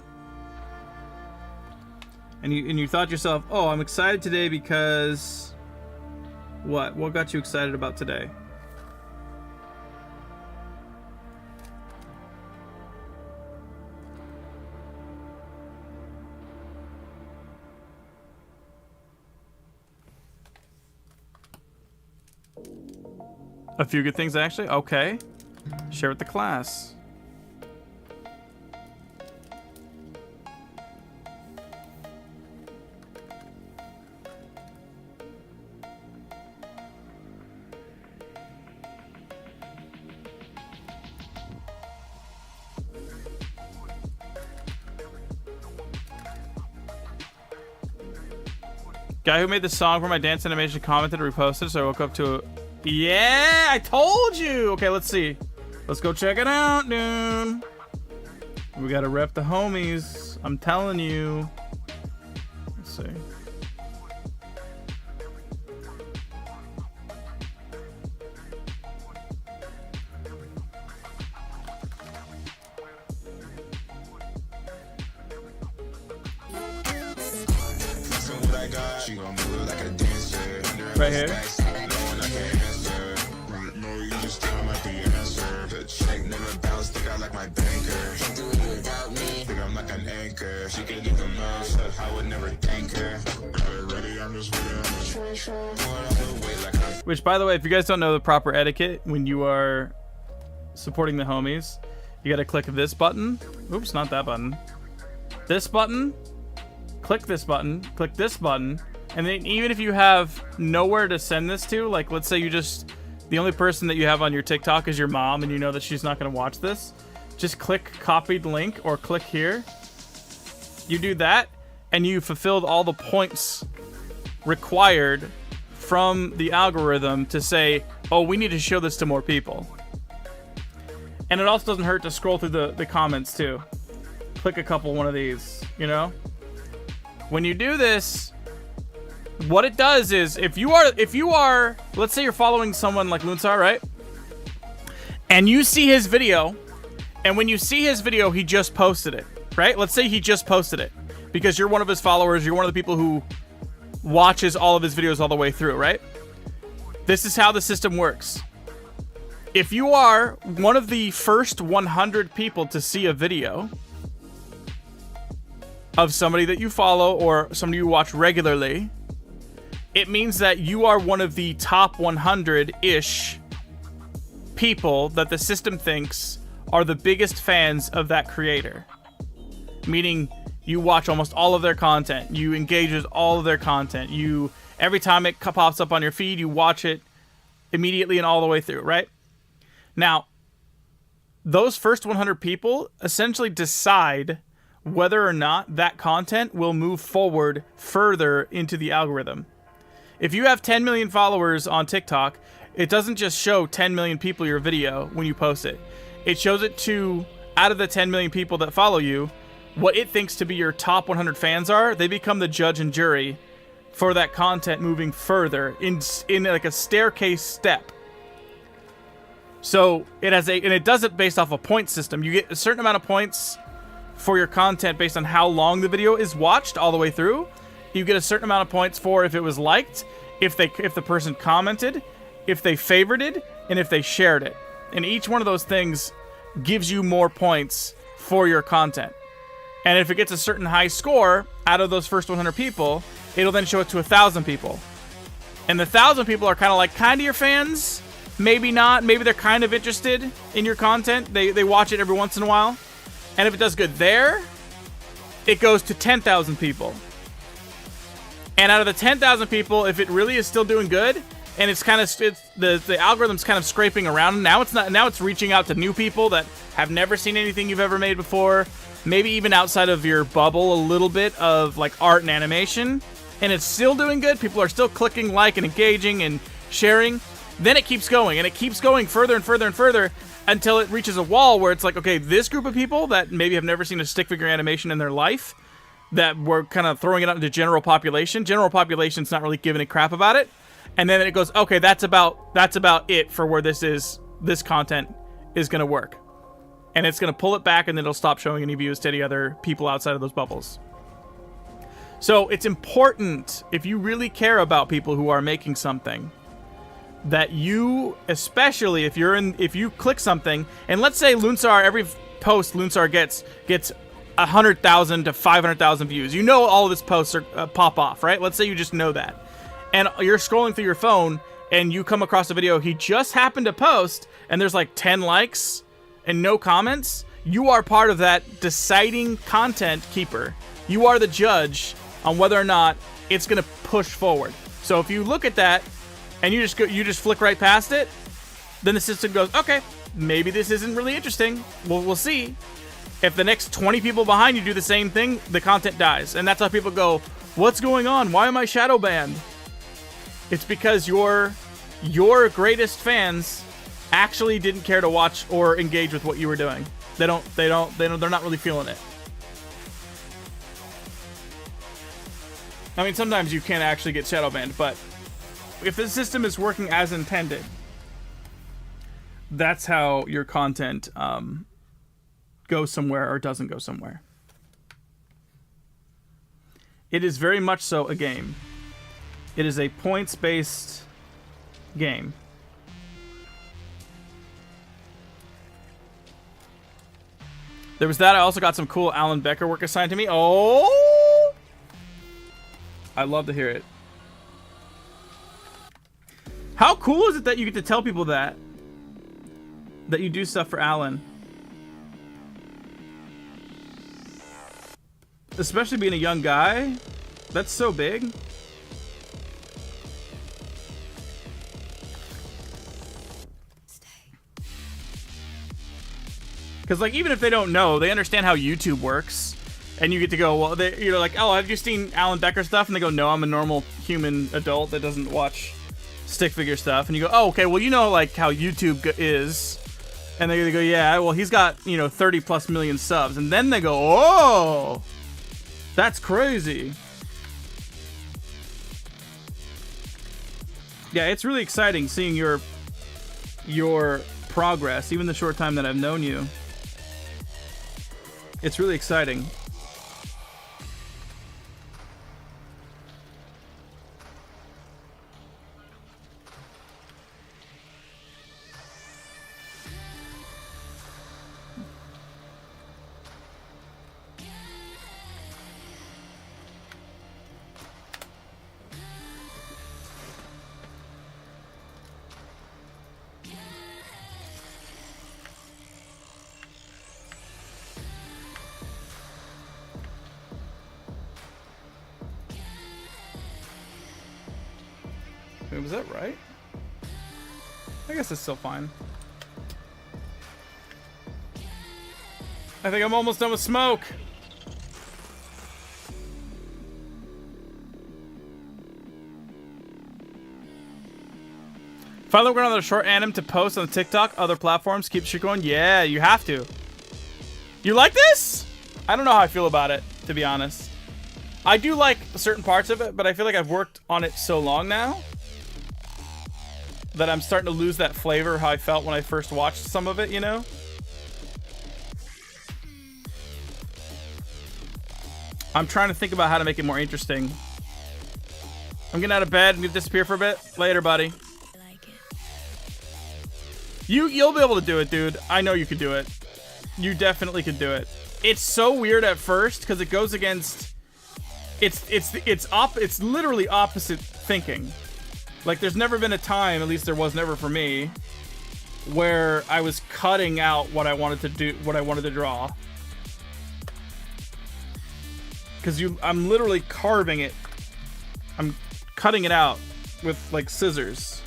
and you thought to yourself, "Oh, I'm excited today because what? What got you excited about today?" A few good things, actually. Okay. Share with the class. Guy who made the song for my dance animation commented and reposted, so I woke up to a... Yeah, I told you. Okay, let's see. Let's go check it out, dude. We gotta rep the homies. I'm telling you. Let's see. Right here. Which, by the way, if you guys don't know the proper etiquette when you are supporting the homies, you gotta click this button. Oops, not that button. This button. Click this button. Click this button. And then even if you have nowhere to send this to, like let's say the only person that you have on your TikTok is your mom and you know that she's not gonna watch this, just click copied link or click here. You do that and you fulfilled all the points required from the algorithm to say, oh, we need to show this to more people. And it also doesn't hurt to scroll through the comments too. Click one of these, you know? When you do this, what it does is if you are, let's say you're following someone like Loonsar, right? And you see his video, and when you see his video, he just posted it, right? Let's say he just posted it because you're one of his followers, you're one of the people who watches all of his videos all the way through, right? This is how the system works. If you are one of the first 100 people to see a video of somebody that you follow or somebody you watch regularly, it means that you are one of the top 100-ish people that the system thinks are the biggest fans of that creator. Meaning you watch almost all of their content. You engage with all of their content. Every time it pops up on your feed, you watch it immediately and all the way through, right? Now, those first 100 people essentially decide whether or not that content will move forward further into the algorithm. If you have 10 million followers on TikTok, it doesn't just show 10 million people your video when you post it. It shows it to, out of the 10 million people that follow you, what it thinks to be your top 100 fans are, they become the judge and jury for that content moving further in like a staircase step. So it has and it does it based off a point system. You get a certain amount of points for your content based on how long the video is watched all the way through. You get a certain amount of points for if it was liked, if the person commented, if they favorited, and if they shared it. And each one of those things gives you more points for your content. And if it gets a certain high score out of those first 100 people, it'll then show it to 1,000 people. And the 1,000 people are kind of your fans. Maybe not. Maybe they're kind of interested in your content. They watch it every once in a while. And if it does good there, it goes to 10,000 people. And out of the 10,000 people, if it really is still doing good, and the algorithm's kind of scraping around, now it's reaching out to new people that have never seen anything you've ever made before, maybe even outside of your bubble a little bit of like art and animation, and it's still doing good. People are still clicking like and engaging and sharing. Then it keeps going, and it keeps going further and further and further until it reaches a wall where it's like, okay, this group of people that maybe have never seen a stick figure animation in their life, that we're kind of throwing it out into general population. General population's not really giving a crap about it. And then it goes, okay, that's about it for where this content is going to work. And it's going to pull it back, and then it'll stop showing any views to any other people outside of those bubbles. So it's important, if you really care about people who are making something, that you, especially if you click something, and let's say Lunsar, every post Lunsar gets 100,000 to 500,000 views. You know all of his posts are pop off, right? Let's say you just know that. And you're scrolling through your phone, and you come across a video he just happened to post, and there's like 10 likes and no comments. You are part of that deciding content keeper. You are the judge on whether or not it's going to push forward. So if you look at that, and you just flick right past it, then the system goes, okay, maybe this isn't really interesting. We'll see. If the next 20 people behind you do the same thing, the content dies. And that's how people go, what's going on? Why am I shadow banned? It's because your greatest fans actually didn't care to watch or engage with what you were doing. They're not really feeling it. I mean, sometimes you can actually get shadow banned, but if the system is working as intended, that's how your content goes somewhere or doesn't go somewhere. It is very much so a game. It is a points-based game. There was that. I also got some cool Alan Becker work assigned to me. Oh! I love to hear it. How cool is it that you get to tell people that you do stuff for Alan? Especially being a young guy. That's so big. Because, like, even if they don't know, they understand how YouTube works. And you get to go, well, you're like, oh, have you seen Alan Becker stuff? And they go, no, I'm a normal human adult that doesn't watch stick figure stuff. And you go, oh, okay, well, you know, like, how YouTube is. And they go, yeah, well, he's got, 30 plus million subs. And then they go, oh, that's crazy. Yeah, it's really exciting seeing your progress, even the short time that I've known you. It's really exciting. Wait, was that right? I guess it's still fine. I think I'm almost done with smoke. Finally, we're going on a short anim to post on TikTok, other platforms. Keep shit going. Yeah, you have to. You like this? I don't know how I feel about it, to be honest. I do like certain parts of it, but I feel like I've worked on it so long now that I'm starting to lose that flavor how I felt when I first watched some of it, you know? I'm trying to think about how to make it more interesting. I'm getting out of bed. I'm gonna disappear for a bit. Later, buddy. You'll be able to do it, dude. I know you could do it. You definitely could do it. It's so weird at first because it goes against. It's literally opposite thinking. Like there's never been a time, at least there was never for me, where I was cutting out what I wanted to do, what I wanted to draw. Because I'm literally carving it. I'm cutting it out with like scissors.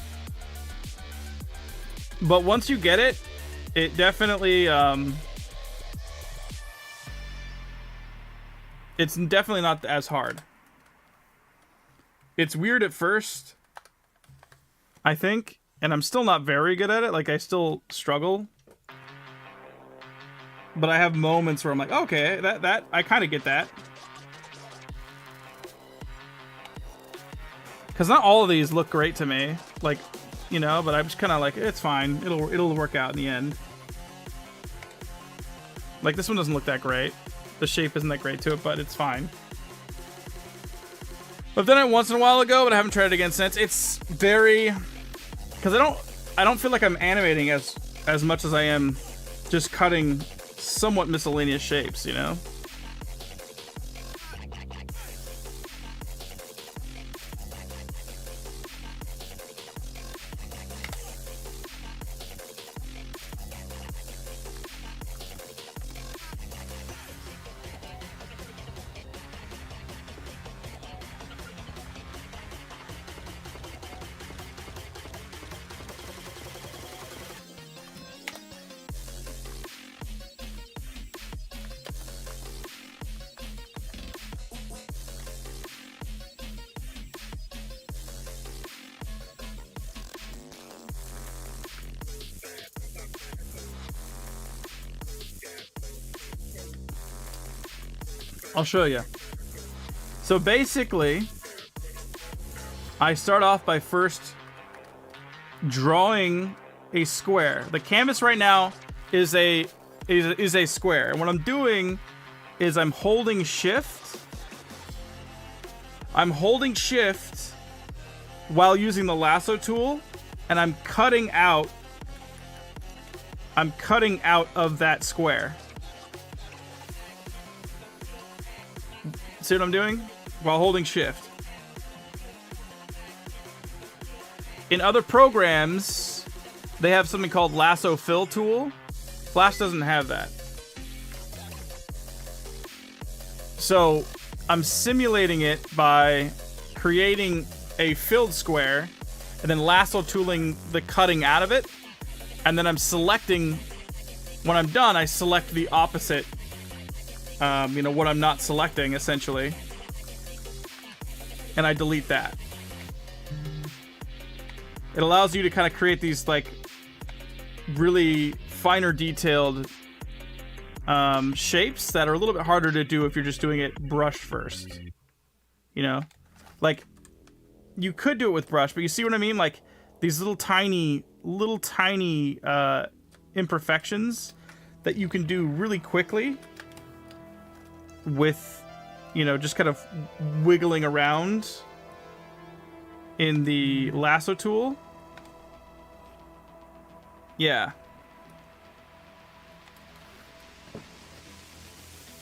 But once you get it, it definitely it's definitely not as hard. It's weird at first, I think, and I'm still not very good at it. Like I still struggle. But I have moments where I'm like, okay, that I kind of get that. Cuz not all of these look great to me. Like, you know, but I'm just kind of like, it's fine. It'll work out in the end. Like this one doesn't look that great. The shape isn't that great to it, but it's fine. I've done it once in a while ago, but I haven't tried it again since. It's very, because I don't feel like I'm animating as much as I am just cutting somewhat miscellaneous shapes, you know? I'll show you. So basically, I start off by first drawing a square. The canvas right now is a square, and what I'm doing is I'm holding shift. I'm holding shift while using the lasso tool, and I'm cutting out of that square. See what I'm doing? While holding shift. In other programs, they have something called lasso fill tool. Flash doesn't have that. So I'm simulating it by creating a filled square and then lasso tooling the cutting out of it. And then I'm selecting, when I'm done, I select the opposite. You know, what I'm not selecting, essentially. And I delete that. It allows you to kind of create these, like, really finer detailed shapes that are a little bit harder to do if you're just doing it brush first. You know? Like, you could do it with brush, but you see what I mean? Like, these little tiny imperfections that you can do really quickly with, you know, just kind of wiggling around in the lasso tool. Yeah.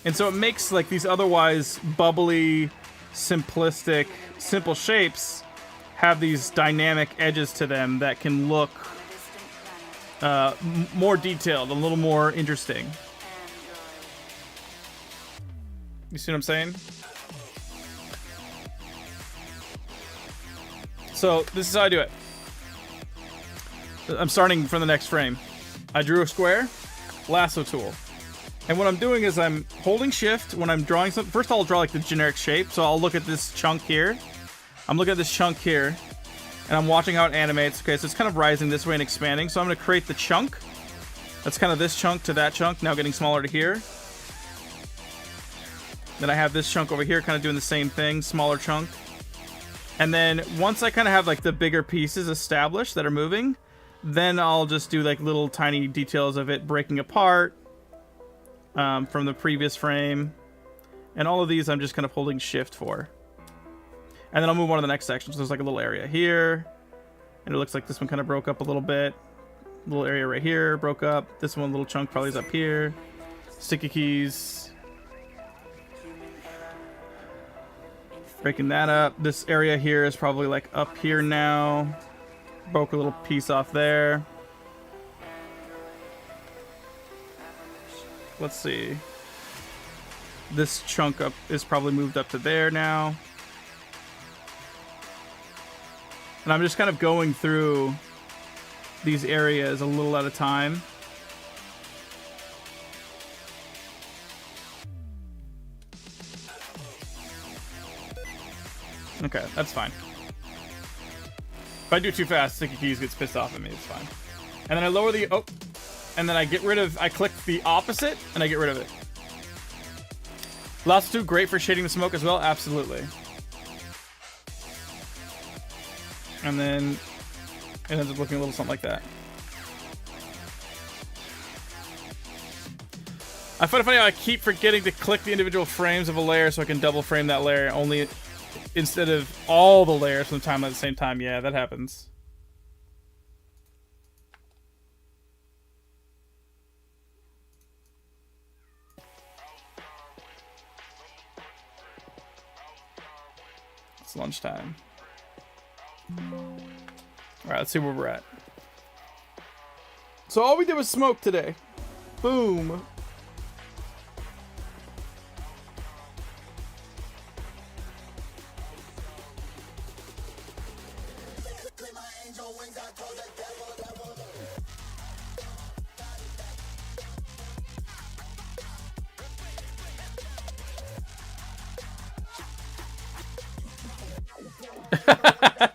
And so it makes like these otherwise bubbly, simplistic, simple shapes have these dynamic edges to them that can look more detailed, a little more interesting. You see what I'm saying? So this is how I do it. I'm starting from the next frame. I drew a square, lasso tool. And what I'm doing is I'm holding shift when I'm drawing something. First I'll draw like the generic shape. So I'll look at this chunk here. I'm looking at this chunk here. And I'm watching how it animates. Okay, so it's kind of rising this way and expanding. So I'm going to create the chunk. That's kind of this chunk to that chunk, now getting smaller to here. Then I have this chunk over here kind of doing the same thing, smaller chunk. And then once I kind of have like the bigger pieces established that are moving, then I'll just do like little tiny details of it breaking apart from the previous frame. And all of these I'm just kind of holding shift for. And then I'll move on to the next section. So there's like a little area here. And it looks like this one kind of broke up a little bit. Little area right here broke up. This one little chunk probably is up here. Sticky keys. Breaking that up. This area here is probably like up here now. Broke a little piece off there. Let's see. This chunk up is probably moved up to there now. And I'm just kind of going through these areas a little at a time. Okay, that's fine. If I do too fast, Sticky Keys gets pissed off at me. It's fine. And then I lower the... Oh. And then I get rid of... I click the opposite, and I get rid of it. Lasso 2, great for shading the smoke as well. Absolutely. And then it ends up looking a little something like that. I find it funny how I keep forgetting to click the individual frames of a layer so I can double frame that layer only instead of all the layers from the time at the same time. Yeah, that happens. It's lunchtime. Alright, let's see where we're at. So all we did was smoke today. Boom.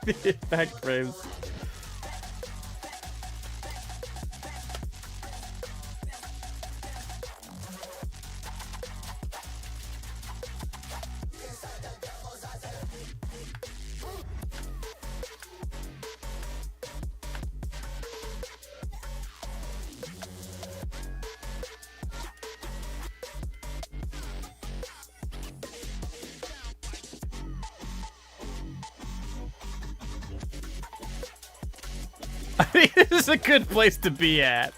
The effect frames. I think this is a good place to be at.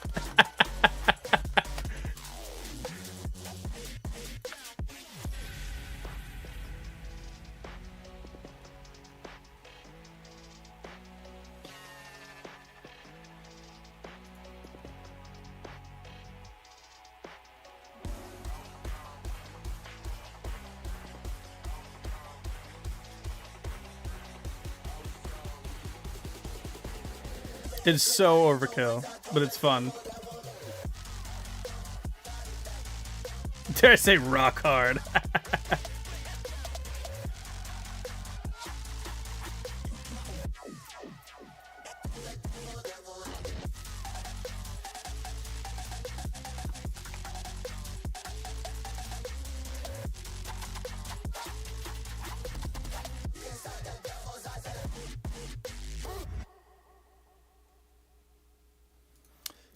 It's so overkill, but it's fun. Dare I say rock hard?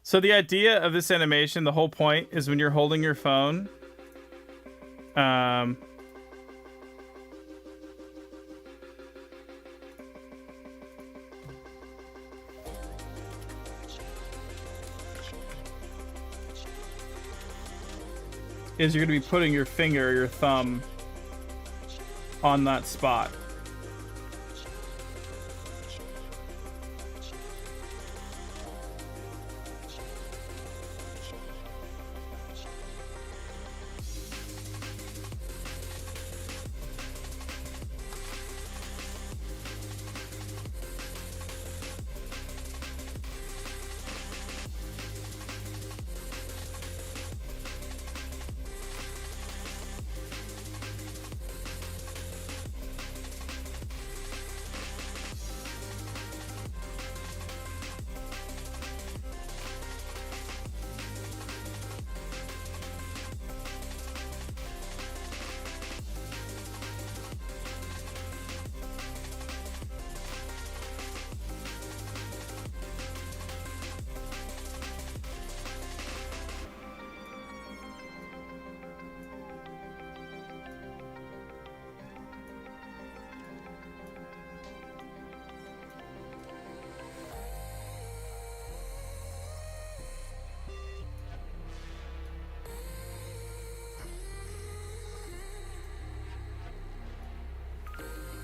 So the idea of this animation, the whole point, is when you're holding your phone, is you're going to be putting your finger or your thumb on that spot.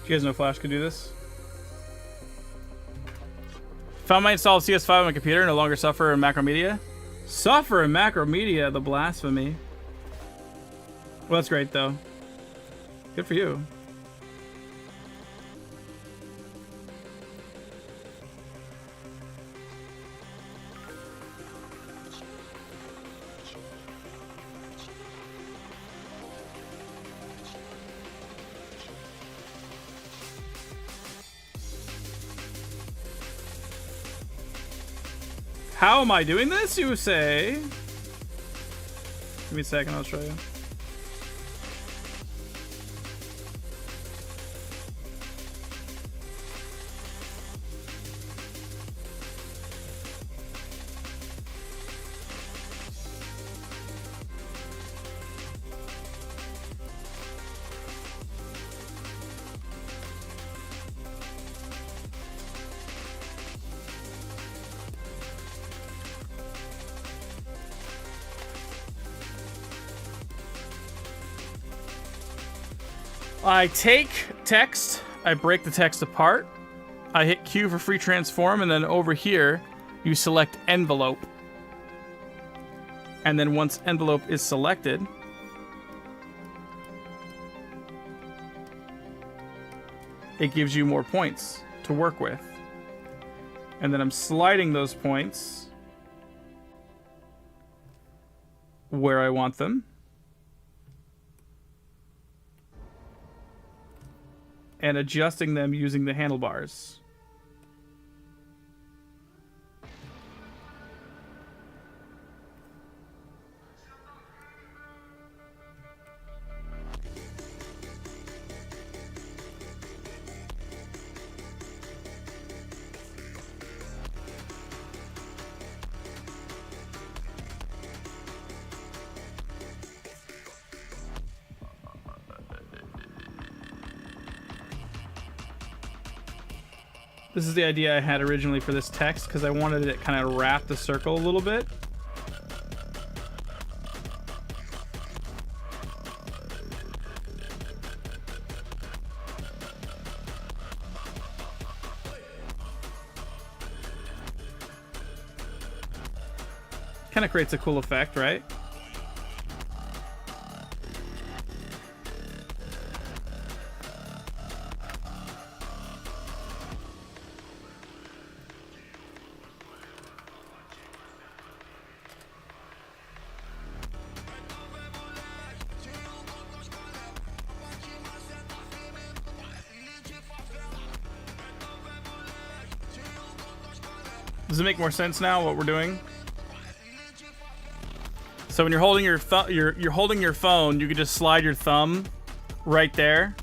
You guys know Flash could do this? Found my installed CS5 on my computer. No longer suffer in Macromedia. Suffer in Macromedia, the blasphemy. Well, that's great, though. Good for you. How am I doing this, you say? Give me a second, I'll show you. I take text, I break the text apart, I hit Q for free transform, and then over here, you select envelope. And then once envelope is selected, it gives you more points to work with. And then I'm sliding those points where I want them. And adjusting them using the handlebars. This is the idea I had originally for this text because I wanted it kind of wrap the circle a little bit. Kind of creates a cool effect, right? Does it make more sense now what we're doing? So when you're holding you're holding your phone, you can just slide your thumb right there,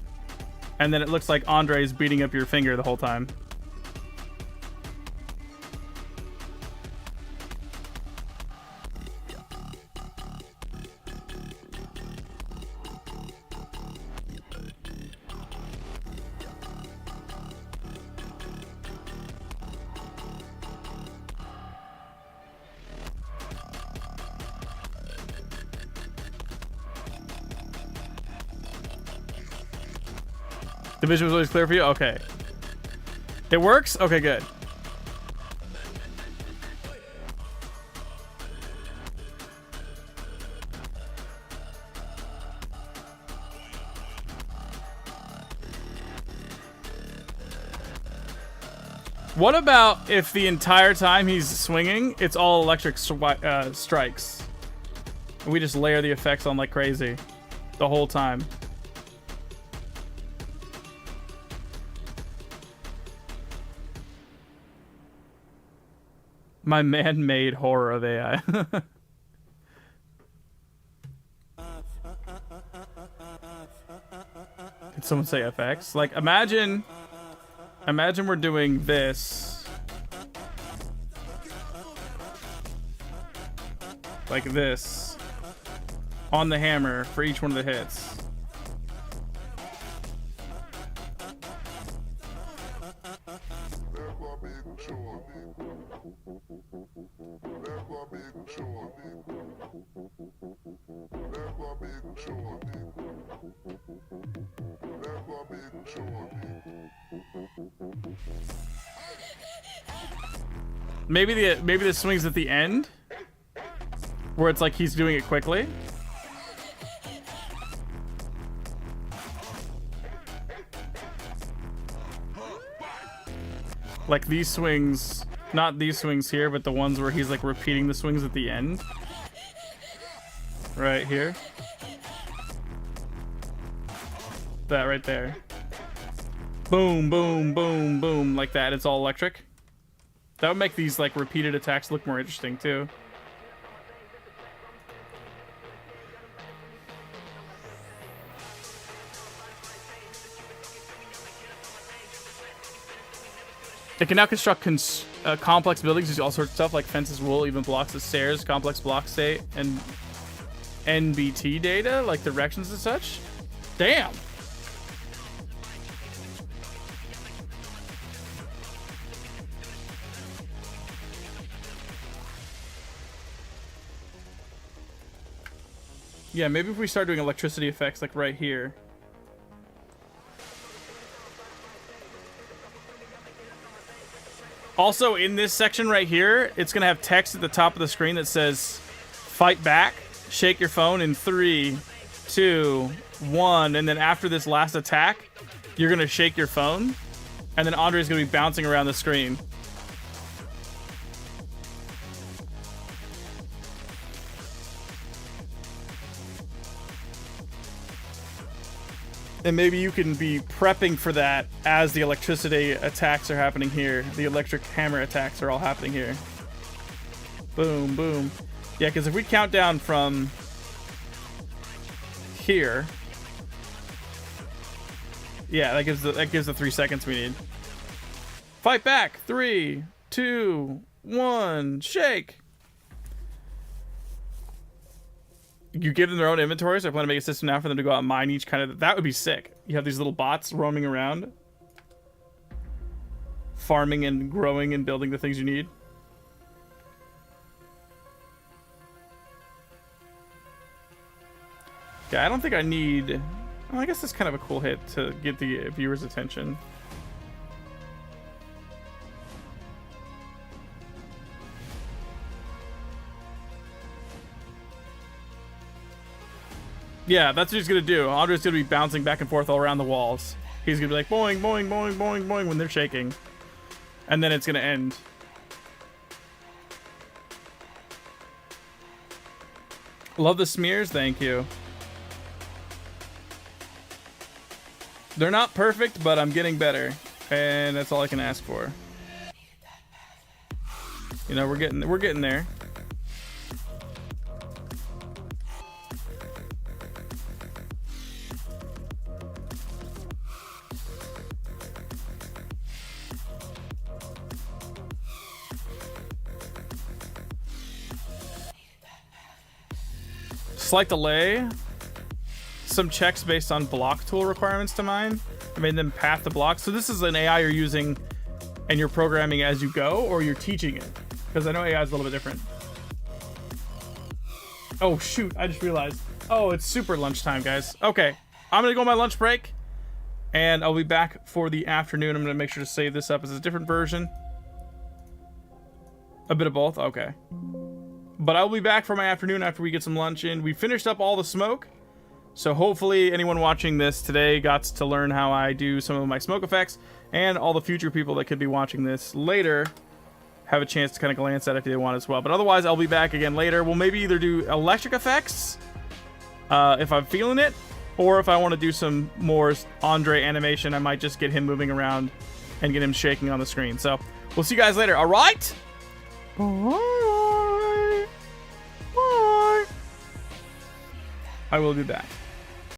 and then it looks like Andre's beating up your finger the whole time. The vision was always clear for you? Okay. It works? Okay, good. What about if the entire time he's swinging, it's all electric strikes? And we just layer the effects on like crazy the whole time. My man-made horror of AI. Did someone say FX? Like, imagine we're doing this. Like this. On the hammer for each one of the hits. Sure. Maybe the swings at the end, where it's like he's doing it quickly. Like these swings, not these swings here, but the ones where he's like repeating the swings at the end. Right here. That right there. Boom, boom, boom, boom, like that. It's all electric. That would make these like repeated attacks look more interesting too. It can now construct complex buildings, use all sorts of stuff like fences, wool, even blocks of stairs, complex block state, and NBT data, like directions and such. Damn. Yeah, maybe if we start doing electricity effects like right here. Also, in this section right here, it's going to have text at the top of the screen that says, fight back, shake your phone in 3, 2, 1. And then after this last attack, you're going to shake your phone. And then Andre's going to be bouncing around the screen. And maybe you can be prepping for that as the electricity attacks are happening here. The electric hammer attacks are all happening here. Boom, boom. Yeah, because if we count down from here, yeah, that gives the 3 seconds we need. Fight back. 3, 2, 1, shake. You give them their own inventories. I plan to make a system now for them to go out and mine each kind of... That would be sick. You have these little bots roaming around, farming and growing and building the things you need. Okay, I don't think I need... Well, I guess that's kind of a cool hit to get the viewer's attention. Yeah, that's what he's gonna do. Andre's gonna be bouncing back and forth all around the walls. He's gonna be like boing, boing, boing, boing, boing when they're shaking. And then it's gonna end. Love the smears, thank you. They're not perfect, but I'm getting better. And that's all I can ask for. You know, we're getting there. Slight delay. Some checks based on block tool requirements to mine. I made them path to block. So this is an AI you're using and you're programming as you go, or you're teaching it? Because I know AI is a little bit different. Oh shoot, I just realized. Oh, it's super lunchtime, guys. Okay, I'm gonna go on my lunch break and I'll be back for the afternoon. I'm gonna make sure to save this up as a different version. A bit of both, okay. But I'll be back for my afternoon after we get some lunch in. We finished up all the smoke. So hopefully anyone watching this today got to learn how I do some of my smoke effects. And all the future people that could be watching this later have a chance to kind of glance at it if they want as well. But otherwise, I'll be back again later. We'll maybe either do electric effects, if I'm feeling it. Or if I want to do some more Andre animation, I might just get him moving around and get him shaking on the screen. So we'll see you guys later. All right? Bye. Bye. I will be back.